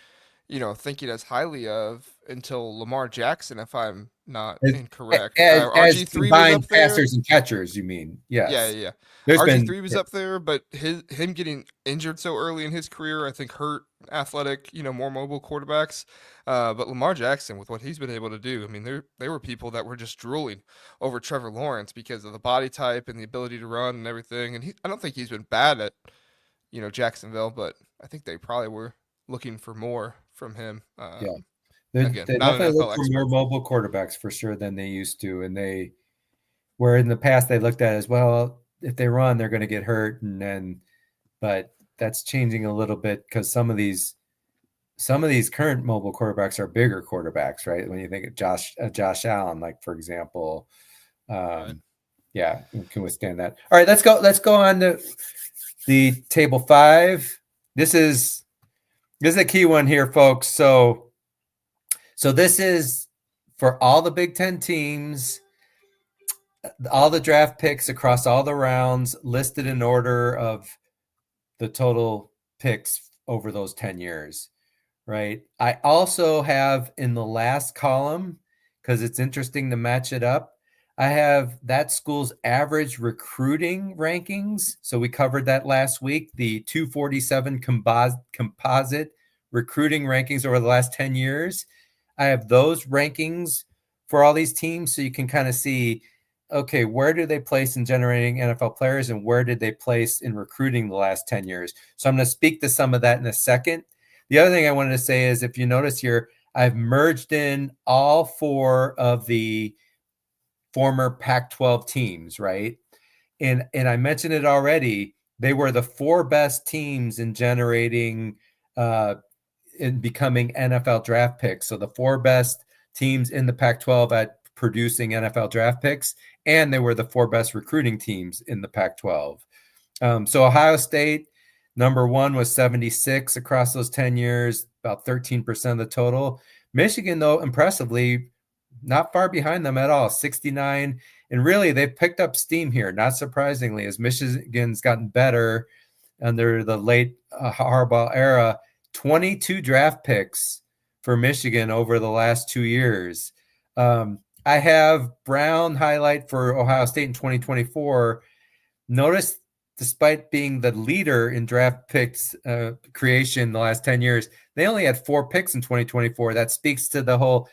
thinking as highly of until Lamar Jackson, if I'm not As, incorrect. as RG3 was combined up there. passers and catchers, you mean? Yeah, Yes. yeah, yeah. There's been, RG3 was up there, but him getting injured so early in his career, I think hurt athletic, more mobile quarterbacks. But Lamar Jackson, with what he's been able to do, I mean, there were people that were just drooling over Trevor Lawrence because of the body type and the ability to run and everything. And I don't think he's been bad at, Jacksonville, but I think they probably were looking for more from him. yeah, they Again, not an definitely look NFL for more expert. mobile quarterbacks for sure than they used to. And where in the past they looked at it as, well, if they run, they're going to get hurt. But that's changing a little bit because some of these current mobile quarterbacks are bigger quarterbacks, right? When you think of Josh Allen, like for example, Right. yeah, can withstand that. All right, let's go. Let's go on to the table five. This is a key one here, folks. So this is for all the Big Ten teams, all the draft picks across all the rounds, listed in order of the total picks over those 10 years. Right. I also have in the last column, because it's interesting to match it up, I have that school's average recruiting rankings. So we covered that last week, the 247 composite recruiting rankings over the last 10 years. I have those rankings for all these teams. So you can kind of see, okay, where do they place in generating NFL players and where did they place in recruiting the last 10 years? So I'm going to speak to some of that in a second. The other thing I wanted to say is, if you notice here, I've merged in all four of the former Pac-12 teams, right? And I mentioned it already. They were the four best teams in generating in becoming NFL draft picks. So the four best teams in the Pac-12 at producing NFL draft picks, and they were the four best recruiting teams in the Pac-12. So Ohio State, number one, was 76 across those 10 years, about 13% of the total. Michigan, though, impressively, not far behind them at all, 69. And really, they've picked up steam here, not surprisingly, as Michigan's gotten better under the late Harbaugh era. 22 draft picks for Michigan over the last 2 years. I have Brown highlight for Ohio State in 2024. Notice, despite being the leader in draft picks creation the last 10 years, they only had 4 picks in 2024. That speaks to the whole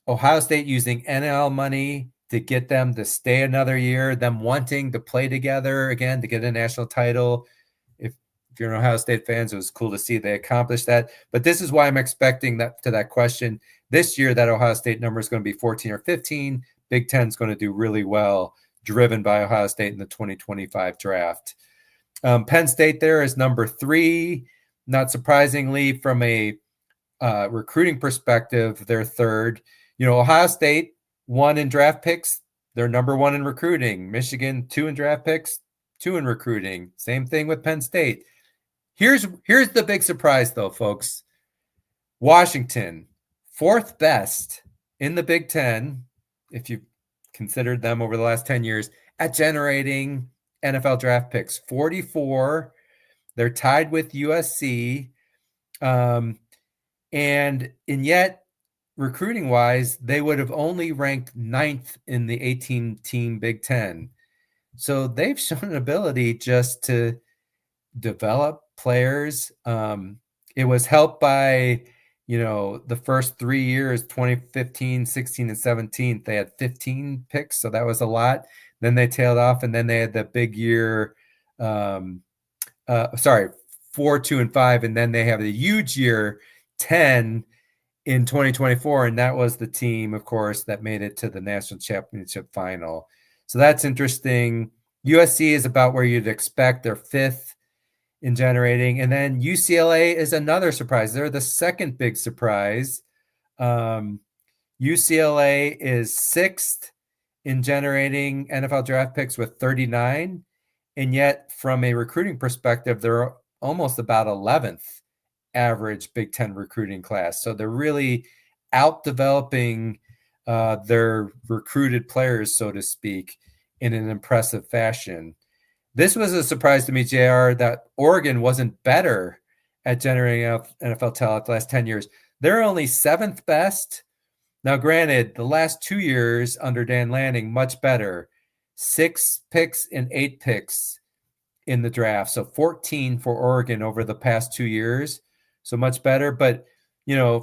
Ohio State using NL money to get them to stay another year, them wanting to play together again to get a national title. If you're an Ohio State fans, it was cool to see they accomplished that. But this is why I'm expecting that to that question this year, that Ohio State number is going to be 14 or 15. Big Ten is going to do really well, driven by Ohio State in the 2025 draft. Penn State there is number 3. Not surprisingly, from a recruiting perspective, they're third. Ohio State 1 in draft picks. They're number 1 in recruiting. Michigan 2 in draft picks, 2 in recruiting. Same thing with Penn State. Here's the big surprise, though, folks. Washington, 4th best in the Big Ten, if you considered them over the last 10 years, at generating NFL draft picks. 44. They're tied with USC. And yet, recruiting wise, they would have only ranked 9th in the 18-team Big Ten. So they've shown an ability just to develop players. It was helped by, the first 3 years, 2015, 16, and 17, they had 15 picks. So that was a lot. Then they tailed off, and then they had the big year. Um, sorry, 4, 2, and 5, and then they have a huge year 10 in 2024, and that was the team, of course, that made it to the national championship final. So that's interesting. USC is about where you'd expect. They're fifth in generating, and then UCLA is another surprise. They're the second big surprise. UCLA is sixth in generating NFL draft picks with 39, and yet from a recruiting perspective, they're almost about 11th average Big Ten recruiting class. So they're really out developing their recruited players, so to speak, in an impressive fashion. This was a surprise to me, JR, that Oregon wasn't better at generating NFL talent the last 10 years. They're only seventh best. Now, granted, the last 2 years under Dan Lanning, much better. 6 picks and 8 picks in the draft. So 14 for Oregon over the past 2 years. So much better. But,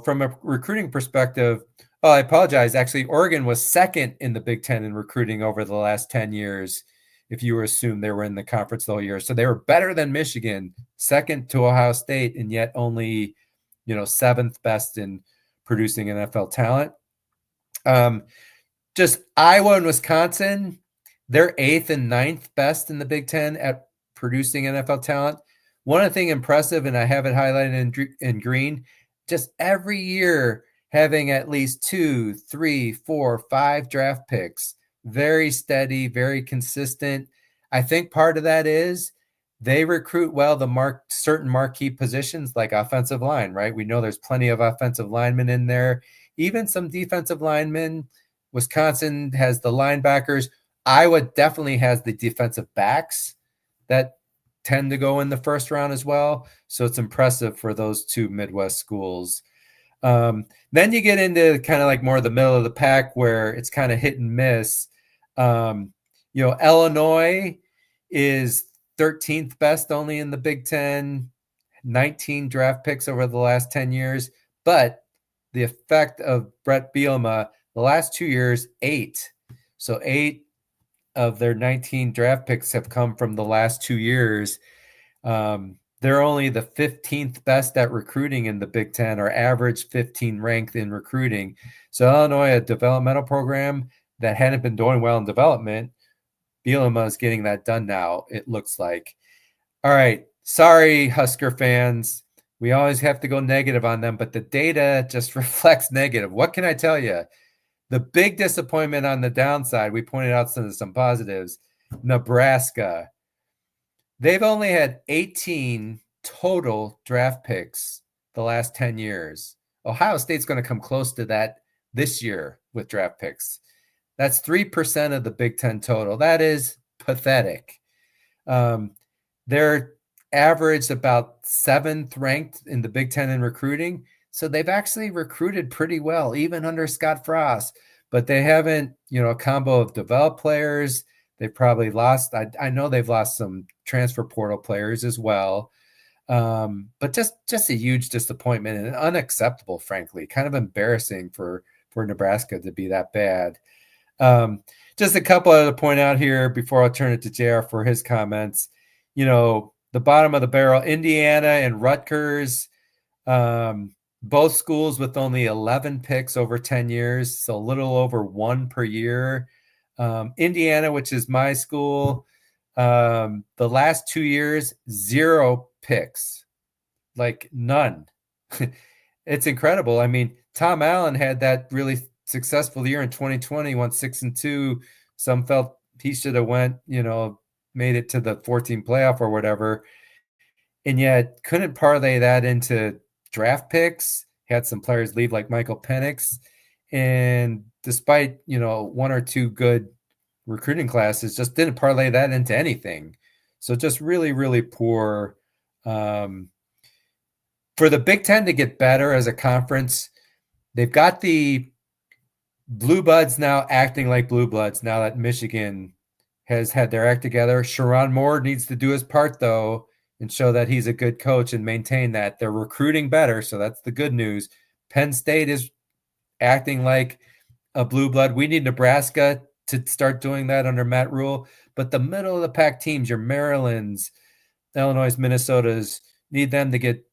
from a recruiting perspective, I apologize. Actually, Oregon was second in the Big Ten in recruiting over the last 10 years, if you were assumed they were in the conference the whole year. So they were better than Michigan, second to Ohio State, and yet only, seventh best in producing NFL talent. Just Iowa and Wisconsin, they're eighth and ninth best in the Big Ten at producing NFL talent. One thing impressive, and I have it highlighted in green, just every year having at least 2, 3, 4, 5 draft picks. Very steady, very consistent. I think part of that is they recruit well certain marquee positions like offensive line, right? We know there's plenty of offensive linemen in there, even some defensive linemen. Wisconsin has the linebackers. Iowa definitely has the defensive backs that tend to go in the first round as well. So it's impressive for those two Midwest schools. Then you get into kind of like more of the middle of the pack where it's kind of hit and miss. Illinois is 13th best only in the Big Ten, 19 draft picks over the last 10 years. But the effect of Brett Bielema, the last 2 years, 8. So 8 of their 19 draft picks have come from the last 2 years. They're only the 15th best at recruiting in the Big Ten, or average 15 ranked in recruiting. So Illinois, a developmental program that hadn't been doing well in development, Bielema is getting that done now, it looks like. All right. Sorry, Husker fans. We always have to go negative on them, but the data just reflects negative. What can I tell you? The big disappointment on the downside, we pointed out some positives. Nebraska. They've only had 18 total draft picks the last 10 years. Ohio State's going to come close to that this year with draft picks. That's 3% of the Big Ten total. That is pathetic. They're averaged about 7th ranked in the Big Ten in recruiting. So they've actually recruited pretty well, even under Scott Frost. But they haven't, a combo of developed players. They've probably lost. I know they've lost some transfer portal players as well. But just a huge disappointment and unacceptable, frankly. Kind of embarrassing for Nebraska to be that bad. Just a couple to point out here before I'll turn it to JR for his comments. The bottom of the barrel, Indiana and Rutgers, both schools with only 11 picks over 10 years, so a little over 1 per year. Indiana, which is my school, the last 2 years, 0 picks, like none. It's incredible. I mean, Tom Allen had that really successful year in 2020, went 6-2. Some felt he should have went, made it to the 14 playoff or whatever, and yet couldn't parlay that into draft picks. Had some players leave like Michael Penix, and despite 1 or 2 good recruiting classes, just didn't parlay that into anything. So just really, really poor. For the Big Ten to get better as a conference, they've got the Blue Bloods now acting like Blue Bloods now that Michigan has had their act together. Sherrone Moore needs to do his part, though, and show that he's a good coach and maintain that. They're recruiting better, so that's the good news. Penn State is acting like a Blue Blood. We need Nebraska to start doing that under Matt Rule. But the middle of the pack teams, your Marylands, Illinois, Minnesotas, need them to get,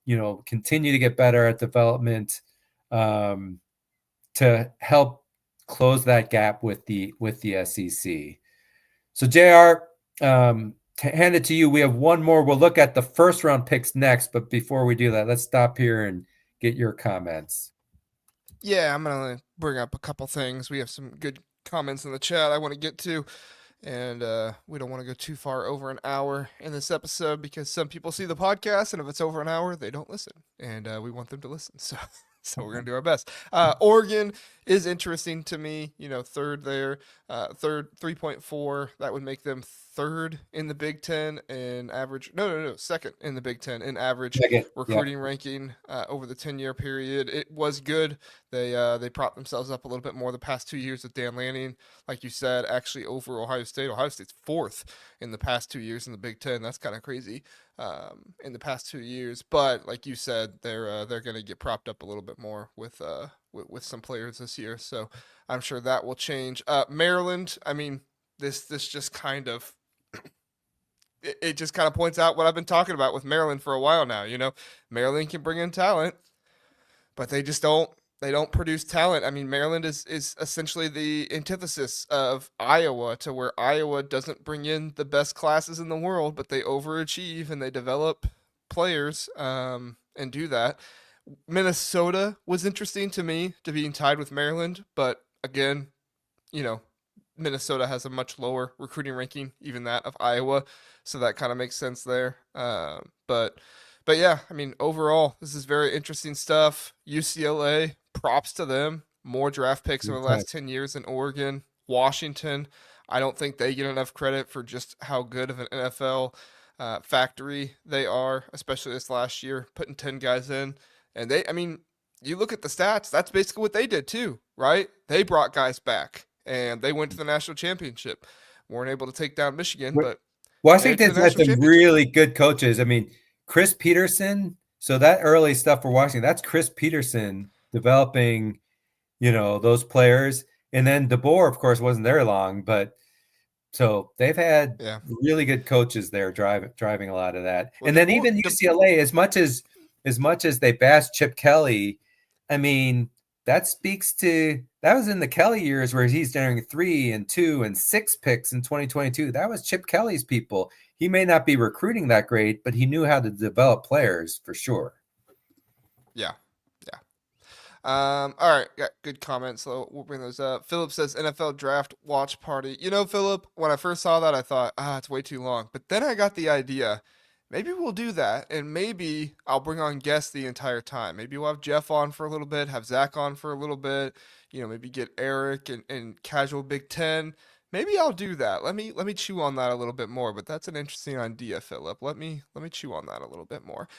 continue to get better at development, to help close that gap with the SEC. So JR, to hand it to you, we have one more. We'll look at the first round picks next, but before we do that, let's stop here and get your comments. Yeah, I'm gonna bring up a couple things. We have some good comments in the chat I want to get to, and we don't want to go too far over an hour in this episode because some people see the podcast, and if it's over an hour, they don't listen, and we want them to listen. So we're gonna do our best. Oregon is interesting to me. Third there, third 3.4. That would make them third in the Big Ten in average. No, second in the Big Ten in average recruiting ranking over the 10-year period. It was good. They propped themselves up a little bit more the past 2 years with Dan Lanning, like you said. Actually, over Ohio State. Ohio State's fourth in the past 2 years in the Big Ten. That's kind of crazy. In the past 2 years, but like you said, they're going to get propped up a little bit more with some players this year. So I'm sure that will change. Maryland, I mean, this just kind of it just kind of points out what I've been talking about with Maryland for a while now. Maryland can bring in talent, but they just don't. They don't produce talent. I mean, Maryland is essentially the antithesis of Iowa, to where Iowa doesn't bring in the best classes in the world, but they overachieve and they develop players and do that. Minnesota was interesting to me, to being tied with Maryland, but again, Minnesota has a much lower recruiting ranking, even that of Iowa, so that kind of makes sense there. But yeah, I mean, overall, this is very interesting stuff. UCLA, props to them. More draft picks over the last 10 years than Oregon. Washington, I don't think they get enough credit for just how good of an NFL factory they are, especially this last year, putting 10 guys in. And you look at the stats, that's basically what they did too, right? They brought guys back, and they went to the national championship. Weren't able to take down Michigan, but Washington's had some really good coaches. I mean, Chris Peterson. So that early stuff for Washington, that's Chris Peterson developing, those players. And then DeBoer, of course, wasn't there long, but so they've had really good coaches there driving a lot of that. Well, and then even UCLA, as much as they bash Chip Kelly, I mean, that was in the Kelly years where he's doing 3 and 2 and 6 picks in 2022. That was Chip Kelly's people. He may not be recruiting that great, but he knew how to develop players for sure. Yeah. All right, got good comments, so we'll bring those up. Philip says NFL draft watch party. Philip, when I first saw that, I thought, it's way too long. But then I got the idea. Maybe we'll do that, and maybe I'll bring on guests the entire time. Maybe we'll have Jeff on for a little bit, have Zach on for a little bit. Maybe get Eric and casual Big Ten. Maybe I'll do that. Let me chew on that a little bit more. But that's an interesting idea, Philip. Let me chew on that a little bit more.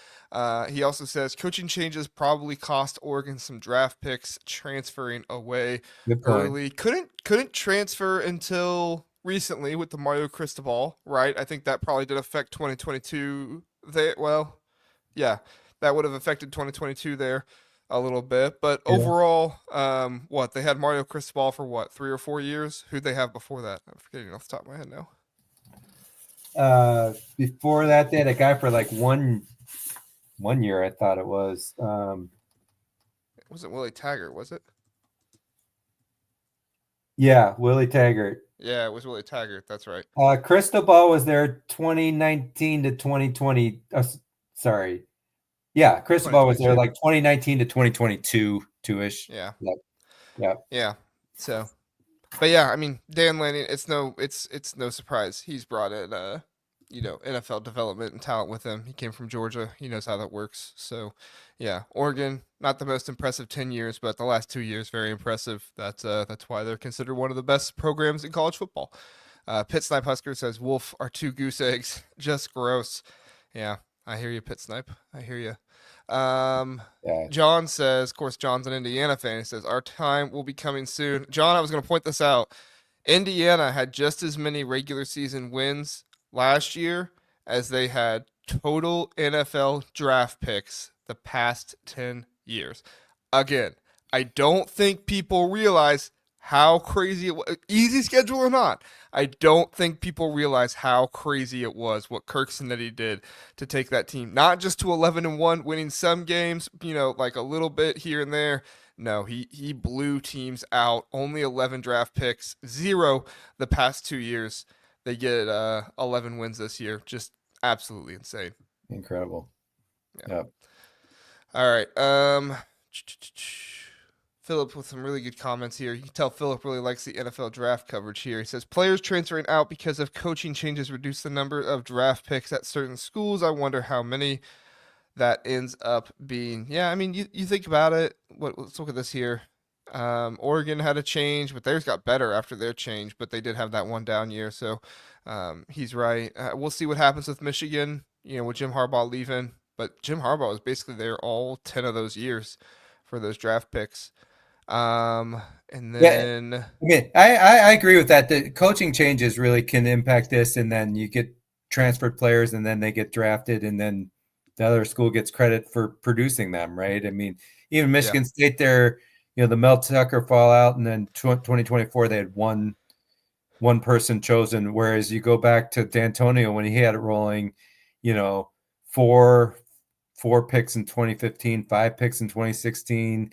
He also says coaching changes probably cost Oregon some draft picks transferring away early. Couldn't transfer until recently with the Mario Cristobal, right? I think that probably did affect 2022 there. Well, yeah, that would have affected 2022 there a little bit. But overall, they had Mario Cristobal for 3 or 4 years? Who'd they have before that? I'm forgetting off the top of my head now. Before that, they had a guy for like one year, I thought it was. It wasn't Willie Taggart, was it? Yeah, Willie Taggart. Yeah, it was Willie Taggart. That's right. Cristobal was there 2019 to 2020. Sorry. Yeah, Cristobal was there like 2019 to 2022, 2-ish. Yeah. Yeah. So, but yeah, I mean, Dan Lanning, it's no surprise he's brought in NFL development and talent with him. He came from Georgia. He knows how that works. So, yeah, Oregon, not the most impressive 10 years, but the last 2 years very impressive. That's why they're considered one of the best programs in college football. Pit Snipe Husker says Wolf are 2 goose eggs, just gross. Yeah, I hear you, Pit Snipe. I hear you. John says, of course, John's an Indiana fan. He says, our time will be coming soon. John, I was going to point this out. Indiana had just as many regular season wins last year as they had total NFL draft picks the past 10 years. Again, I don't think people realize how crazy it was. Easy schedule or not, I don't think people realize how crazy it was what Kirk Cinetti did to take that team, not just to 11-1, winning some games, like a little bit here and there. No, he blew teams out. Only 11 draft picks, zero the past 2 years. They get 11 wins this year. Just absolutely insane. Incredible. Yeah. Yeah. All right. Philip with some really good comments here. You can tell Philip really likes the NFL draft coverage here. He says players transferring out because of coaching changes reduce the number of draft picks at certain schools. I wonder how many that ends up being. Yeah, I mean, you think about it. Let's look at this here. Oregon had a change, but theirs got better after their change, but they did have that one down year. So he's right. We'll see what happens with Michigan, with Jim Harbaugh leaving. But Jim Harbaugh was basically there all 10 of those years for those draft picks. And Yeah. then, I mean, I agree with that. The coaching changes really can impact this, and then you get transferred players, and then they get drafted, and then the other school gets credit for producing them, right? I mean, even yeah, Michigan State, there, the Mel Tucker fallout, and then 2024 they had one person chosen, whereas you go back to D'Antonio when he had it rolling, you know, four picks in 2015, 5 picks in 2016.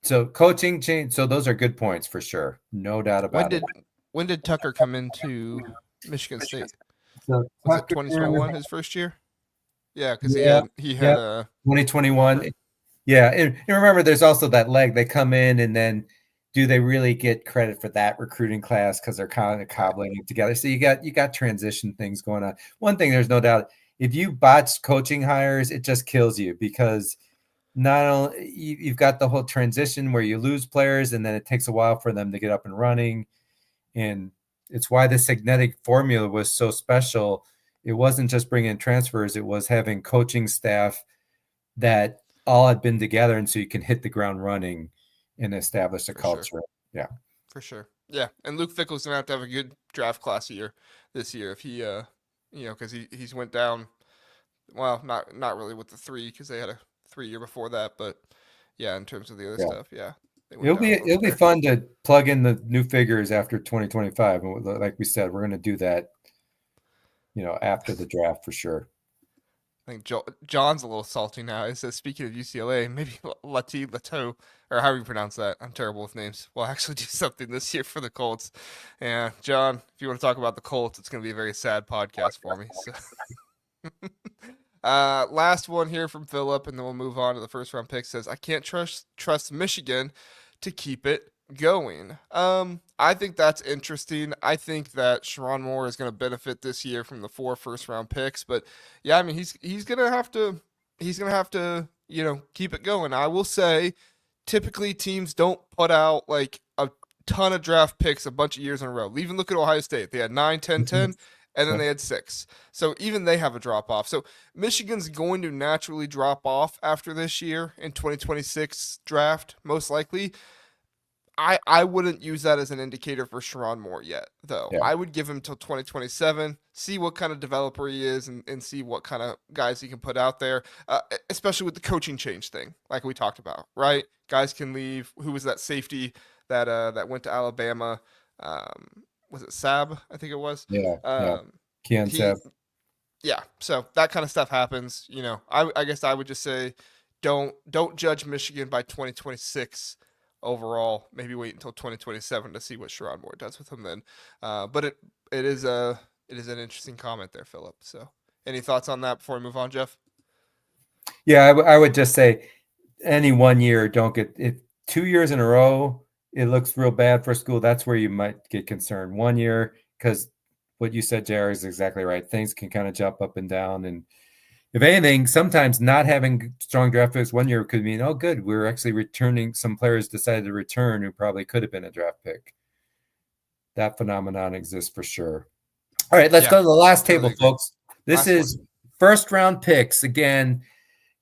So coaching change. So those are good points for sure. No doubt when about it. did when did Tucker come into Michigan State? So Was it Tucker, 2021 his first year? Yeah, because he yeah, had he yeah, had a 2021. Yeah, and remember, there's also that leg. They come in, and then do they really get credit for that recruiting class because they're kind of right. cobbling it together? So you got transition things going on. One thing, there's no doubt, if you botch coaching hires, it just kills you because not only you've got the whole transition where you lose players, and then it takes a while for them to get up and running. And it's why the Signetic formula was so special. It wasn't just bringing in transfers; it was having coaching staff that all had been together, and so you can hit the ground running and establish a For sure. culture. Yeah, For sure. Yeah, and Luke Fickle's gonna have a good draft class year this year if he because he's went down. Well, not really with the three because they had a 3 year before that, but yeah, in terms of the other yeah. stuff, yeah, they went It'll down be a little it'll bit be there. fun to plug in the new figures after 2025, and like we said, we're going to do that. After the draft for sure. I think John's a little salty now. He says, speaking of UCLA, maybe Lato, or however you pronounce that. I'm terrible with names. We'll actually do something this year for the Colts. Yeah, John, if you want to talk about the Colts, it's going to be a very sad podcast for me. So, last one here from Philip, and then we'll move on to the first round pick. Says, I can't trust Michigan to keep it going. I think that's interesting. I think that Sharon Moore is going to benefit this year from the 4 first round picks, but yeah, I mean he's gonna have to keep it going. I will say, typically teams don't put out like a ton of draft picks a bunch of years in a row. Even look at Ohio State; they had 9, 10, 10, and then they had 6. So even they have a drop off. So Michigan's going to naturally drop off after this year in 2026 draft, most likely. I wouldn't use that as an indicator for Sharon Moore yet, though. Yeah, I would give him till 2027, see what kind of developer he is, and see what kind of guys he can put out there, especially with the coaching change thing, like we talked about, right? Guys can leave. Who was that safety that went to Alabama? Was it Sab? I think it was. yeah, yeah. Um, Kian. he yeah, so that kind of stuff happens. I guess I would just say don't judge Michigan by 2026 overall. Maybe wait until 2027 to see what Sherrod Moore does with him then. But it is an interesting comment there, Philip. So any thoughts on that before we move on, Jeff? Yeah, I would just say any one year, don't get it. 2 years in a row, it looks real bad for school. That's where you might get concerned. One year, because what you said, JR, is exactly right. Things can kind of jump up and down. And if anything, sometimes not having strong draft picks one year could mean, oh, good, we're actually returning. Some players decided to return who probably could have been a draft pick. That phenomenon exists for sure. All right, let's Yeah, go to the last totally table, agree. folks. This Last one. is first round picks. Again,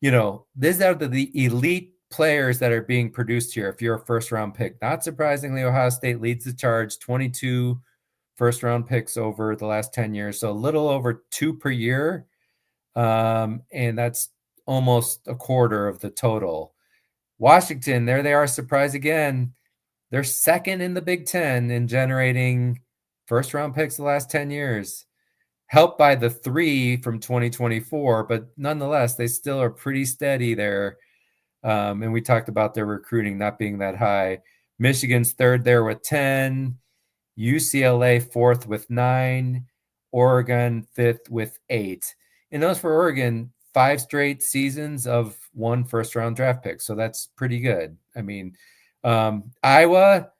this is out of the elite players that are being produced here. If you're a first round pick, not surprisingly, Ohio State leads the charge, 22 first round picks over the last 10 years. So a little over 2 per year. And that's almost a quarter of the total. Washington, there they are, surprise again. They're second in the Big Ten in generating first round picks the last 10 years, helped by the three from 2024, but nonetheless, they still are pretty steady there. And we talked about their recruiting not being that high. Michigan's third there with 10, UCLA fourth with 9, Oregon fifth with 8. And those for Oregon, 5 straight seasons of one first round draft pick. So that's pretty good. I mean, Iowa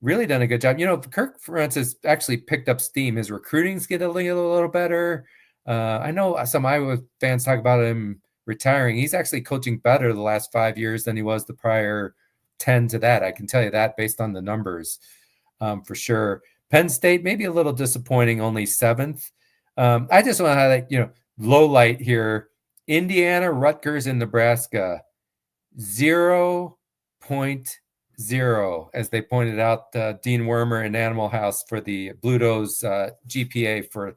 really done a good job. Kirk Ferentz has actually picked up steam. His recruiting's getting a little better. I know some Iowa fans talk about him retiring. He's actually coaching better the last 5 years than he was the prior 10 to that. I can tell you that based on the numbers, for sure. Penn State, maybe a little disappointing, only 7th. I just want to highlight, low light here. Indiana, Rutgers, and Nebraska, 0.0, as they pointed out, Dean Wormer in Animal House for the Bluto's GPA for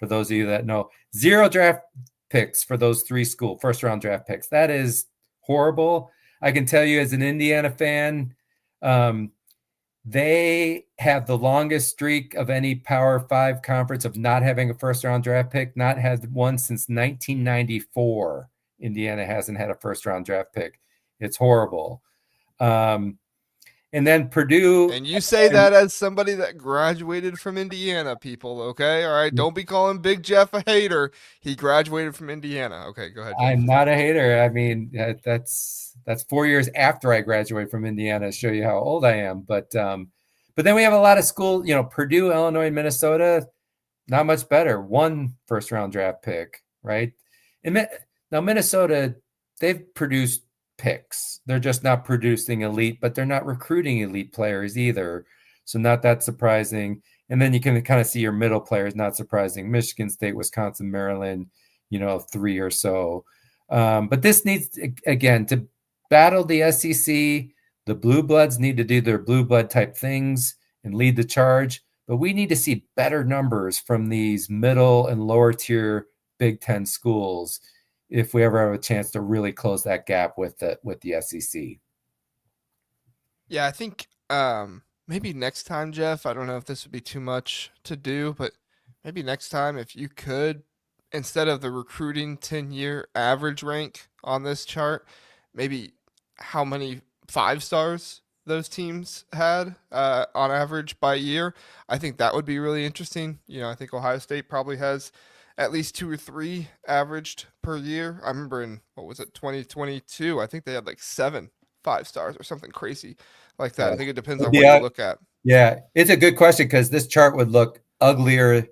those of you that know. 0 draft picks for those 3 school first round draft picks. That is horrible. I can tell you as an Indiana fan, they have the longest streak of any Power 5 conference of not having a first round draft pick, not had one since 1994. Indiana hasn't had a first round draft pick. It's horrible. And then Purdue. And you say that as somebody that graduated from Indiana, people, okay? All right, don't be calling Big Jeff a hater. He graduated from Indiana. Okay, go ahead, Jeff. I'm not a hater. I mean, that's 4 years after I graduated from Indiana to show you how old I am. But then we have a lot of school, Purdue, Illinois, Minnesota, not much better. 1 first round draft pick, right? And now Minnesota, they've produced picks. They're just not producing elite, but they're not recruiting elite players either. So not that surprising. And then you can kind of see your middle players, not surprising. Michigan State, Wisconsin, Maryland, 3 or so. But this needs, again, to battle the SEC. The Blue Bloods need to do their blue blood type things and lead the charge. But we need to see better numbers from these middle and lower tier Big Ten schools if we ever have a chance to really close that gap with the SEC. Yeah, I think maybe next time, Jeff, I don't know if this would be too much to do, but maybe next time if you could, instead of the recruiting 10-year average rank on this chart, maybe how many 5 stars those teams had on average by year. I think that would be really interesting. I think Ohio State probably has at least 2 or 3 averaged per year. I remember in, what was it, 2022, I think they had like 7 5 stars or something crazy like that. Yeah. I think it depends on what you look at. Yeah, it's a good question because this chart would look uglier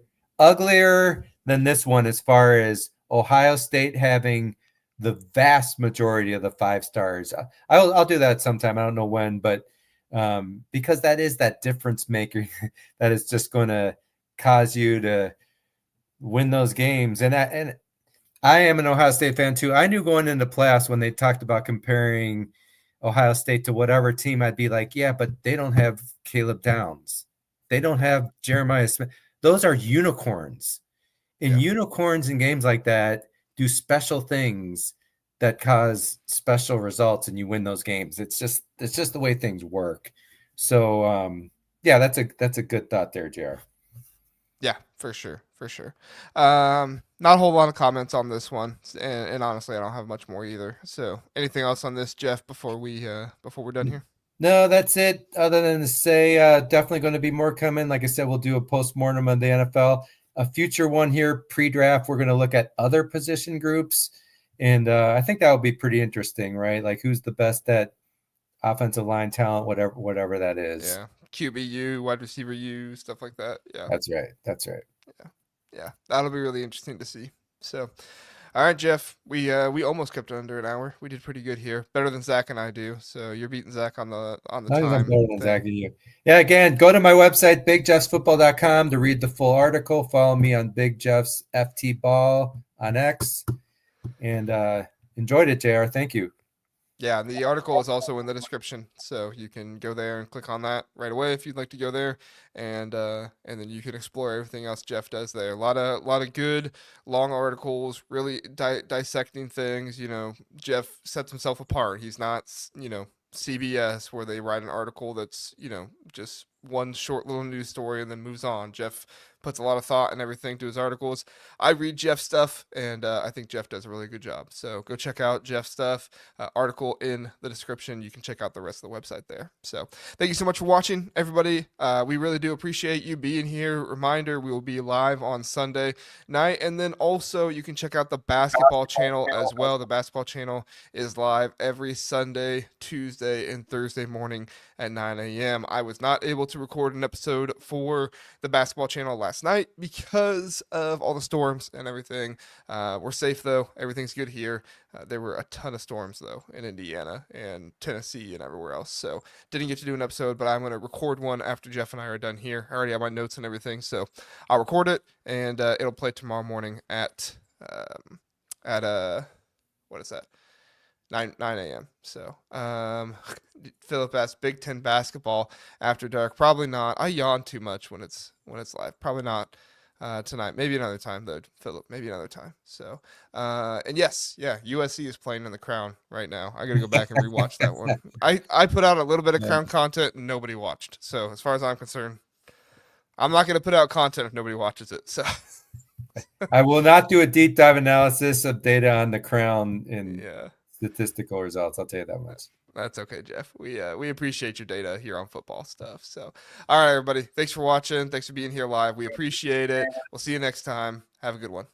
than this one as far as Ohio State having the vast majority of the 5 stars. I'll do that sometime. I don't know when, but because that is that difference maker that is just going to cause you to win those games. And I am an Ohio State fan too. I knew going into playoffs when they talked about comparing Ohio State to whatever team, I'd be like, yeah, but they don't have Caleb Downs. They don't have Jeremiah Smith. Those are unicorns. And unicorns in games like that do special things that cause special results and you win those games. It's just the way things work. So yeah, that's a good thought there, JR. Yeah, for sure, for sure. Not a whole lot of comments on this one, and honestly, I don't have much more either. So, anything else on this, Jeff? Before we're done here. No, that's it. Other than to say, definitely going to be more coming. Like I said, we'll do a postmortem on the NFL. A future one here, pre-draft. We're going to look at other position groups, and I think that will be pretty interesting, right? Like who's the best at offensive line talent, whatever that is. Yeah, QBU, wide receiver U, stuff like that. Yeah, that's right. That's right. Yeah, that'll be really interesting to see. So, all right, Jeff, we almost kept it under an hour. We did pretty good here, better than Zach and I do. So you're beating Zach on the time. I'm better than Zach and you. Yeah, again, go to my website bigjeffsfootball.com to read the full article. Follow me on Big Jeff's FT Ball on X, and enjoyed it, JR. Thank you. Yeah, the article is also in the description, so you can go there and click on that right away if you'd like to go there, and then you can explore everything else Jeff does there. A lot of good long articles, really dissecting things. Jeff sets himself apart. He's not CBS where they write an article that's, just one short little news story and then moves on. Jeff puts a lot of thought and everything to his articles. I read Jeff's stuff, and I think Jeff does a really good job. So go check out Jeff's stuff. Article in the description. You can check out the rest of the website there. So thank you so much for watching, everybody. We really do appreciate you being here. Reminder, we will be live on Sunday night. And then also you can check out the basketball channel as well. The basketball channel is live every Sunday, Tuesday, and Thursday morning at 9 a.m. I was not able to record an episode for the basketball channel last night because of all the storms and everything. We're safe though. Everything's good here. There were a ton of storms though in Indiana and Tennessee and everywhere else. So didn't get to do an episode, but I'm going to record one after Jeff and I are done here. I already have my notes and everything. So I'll record it and it'll play tomorrow morning at what is that? 9 a.m. So, Philip asked Big Ten basketball after dark. Probably not. I yawn too much when it's live. Probably not tonight. Maybe another time though, Philip. Maybe another time. So, and yes, yeah, USC is playing in the Crown right now. I got to go back and rewatch that one. I put out a little bit of Yeah. Crown content and nobody watched. So as far as I'm concerned, I'm not going to put out content if nobody watches it. So. I will not do a deep dive analysis of data on the Crown in Yeah. statistical results. I'll tell you that much. That's okay, Jeff. We appreciate your data here on football stuff. So, all right, everybody. Thanks for watching. Thanks for being here live. We appreciate it. We'll see you next time. Have a good one.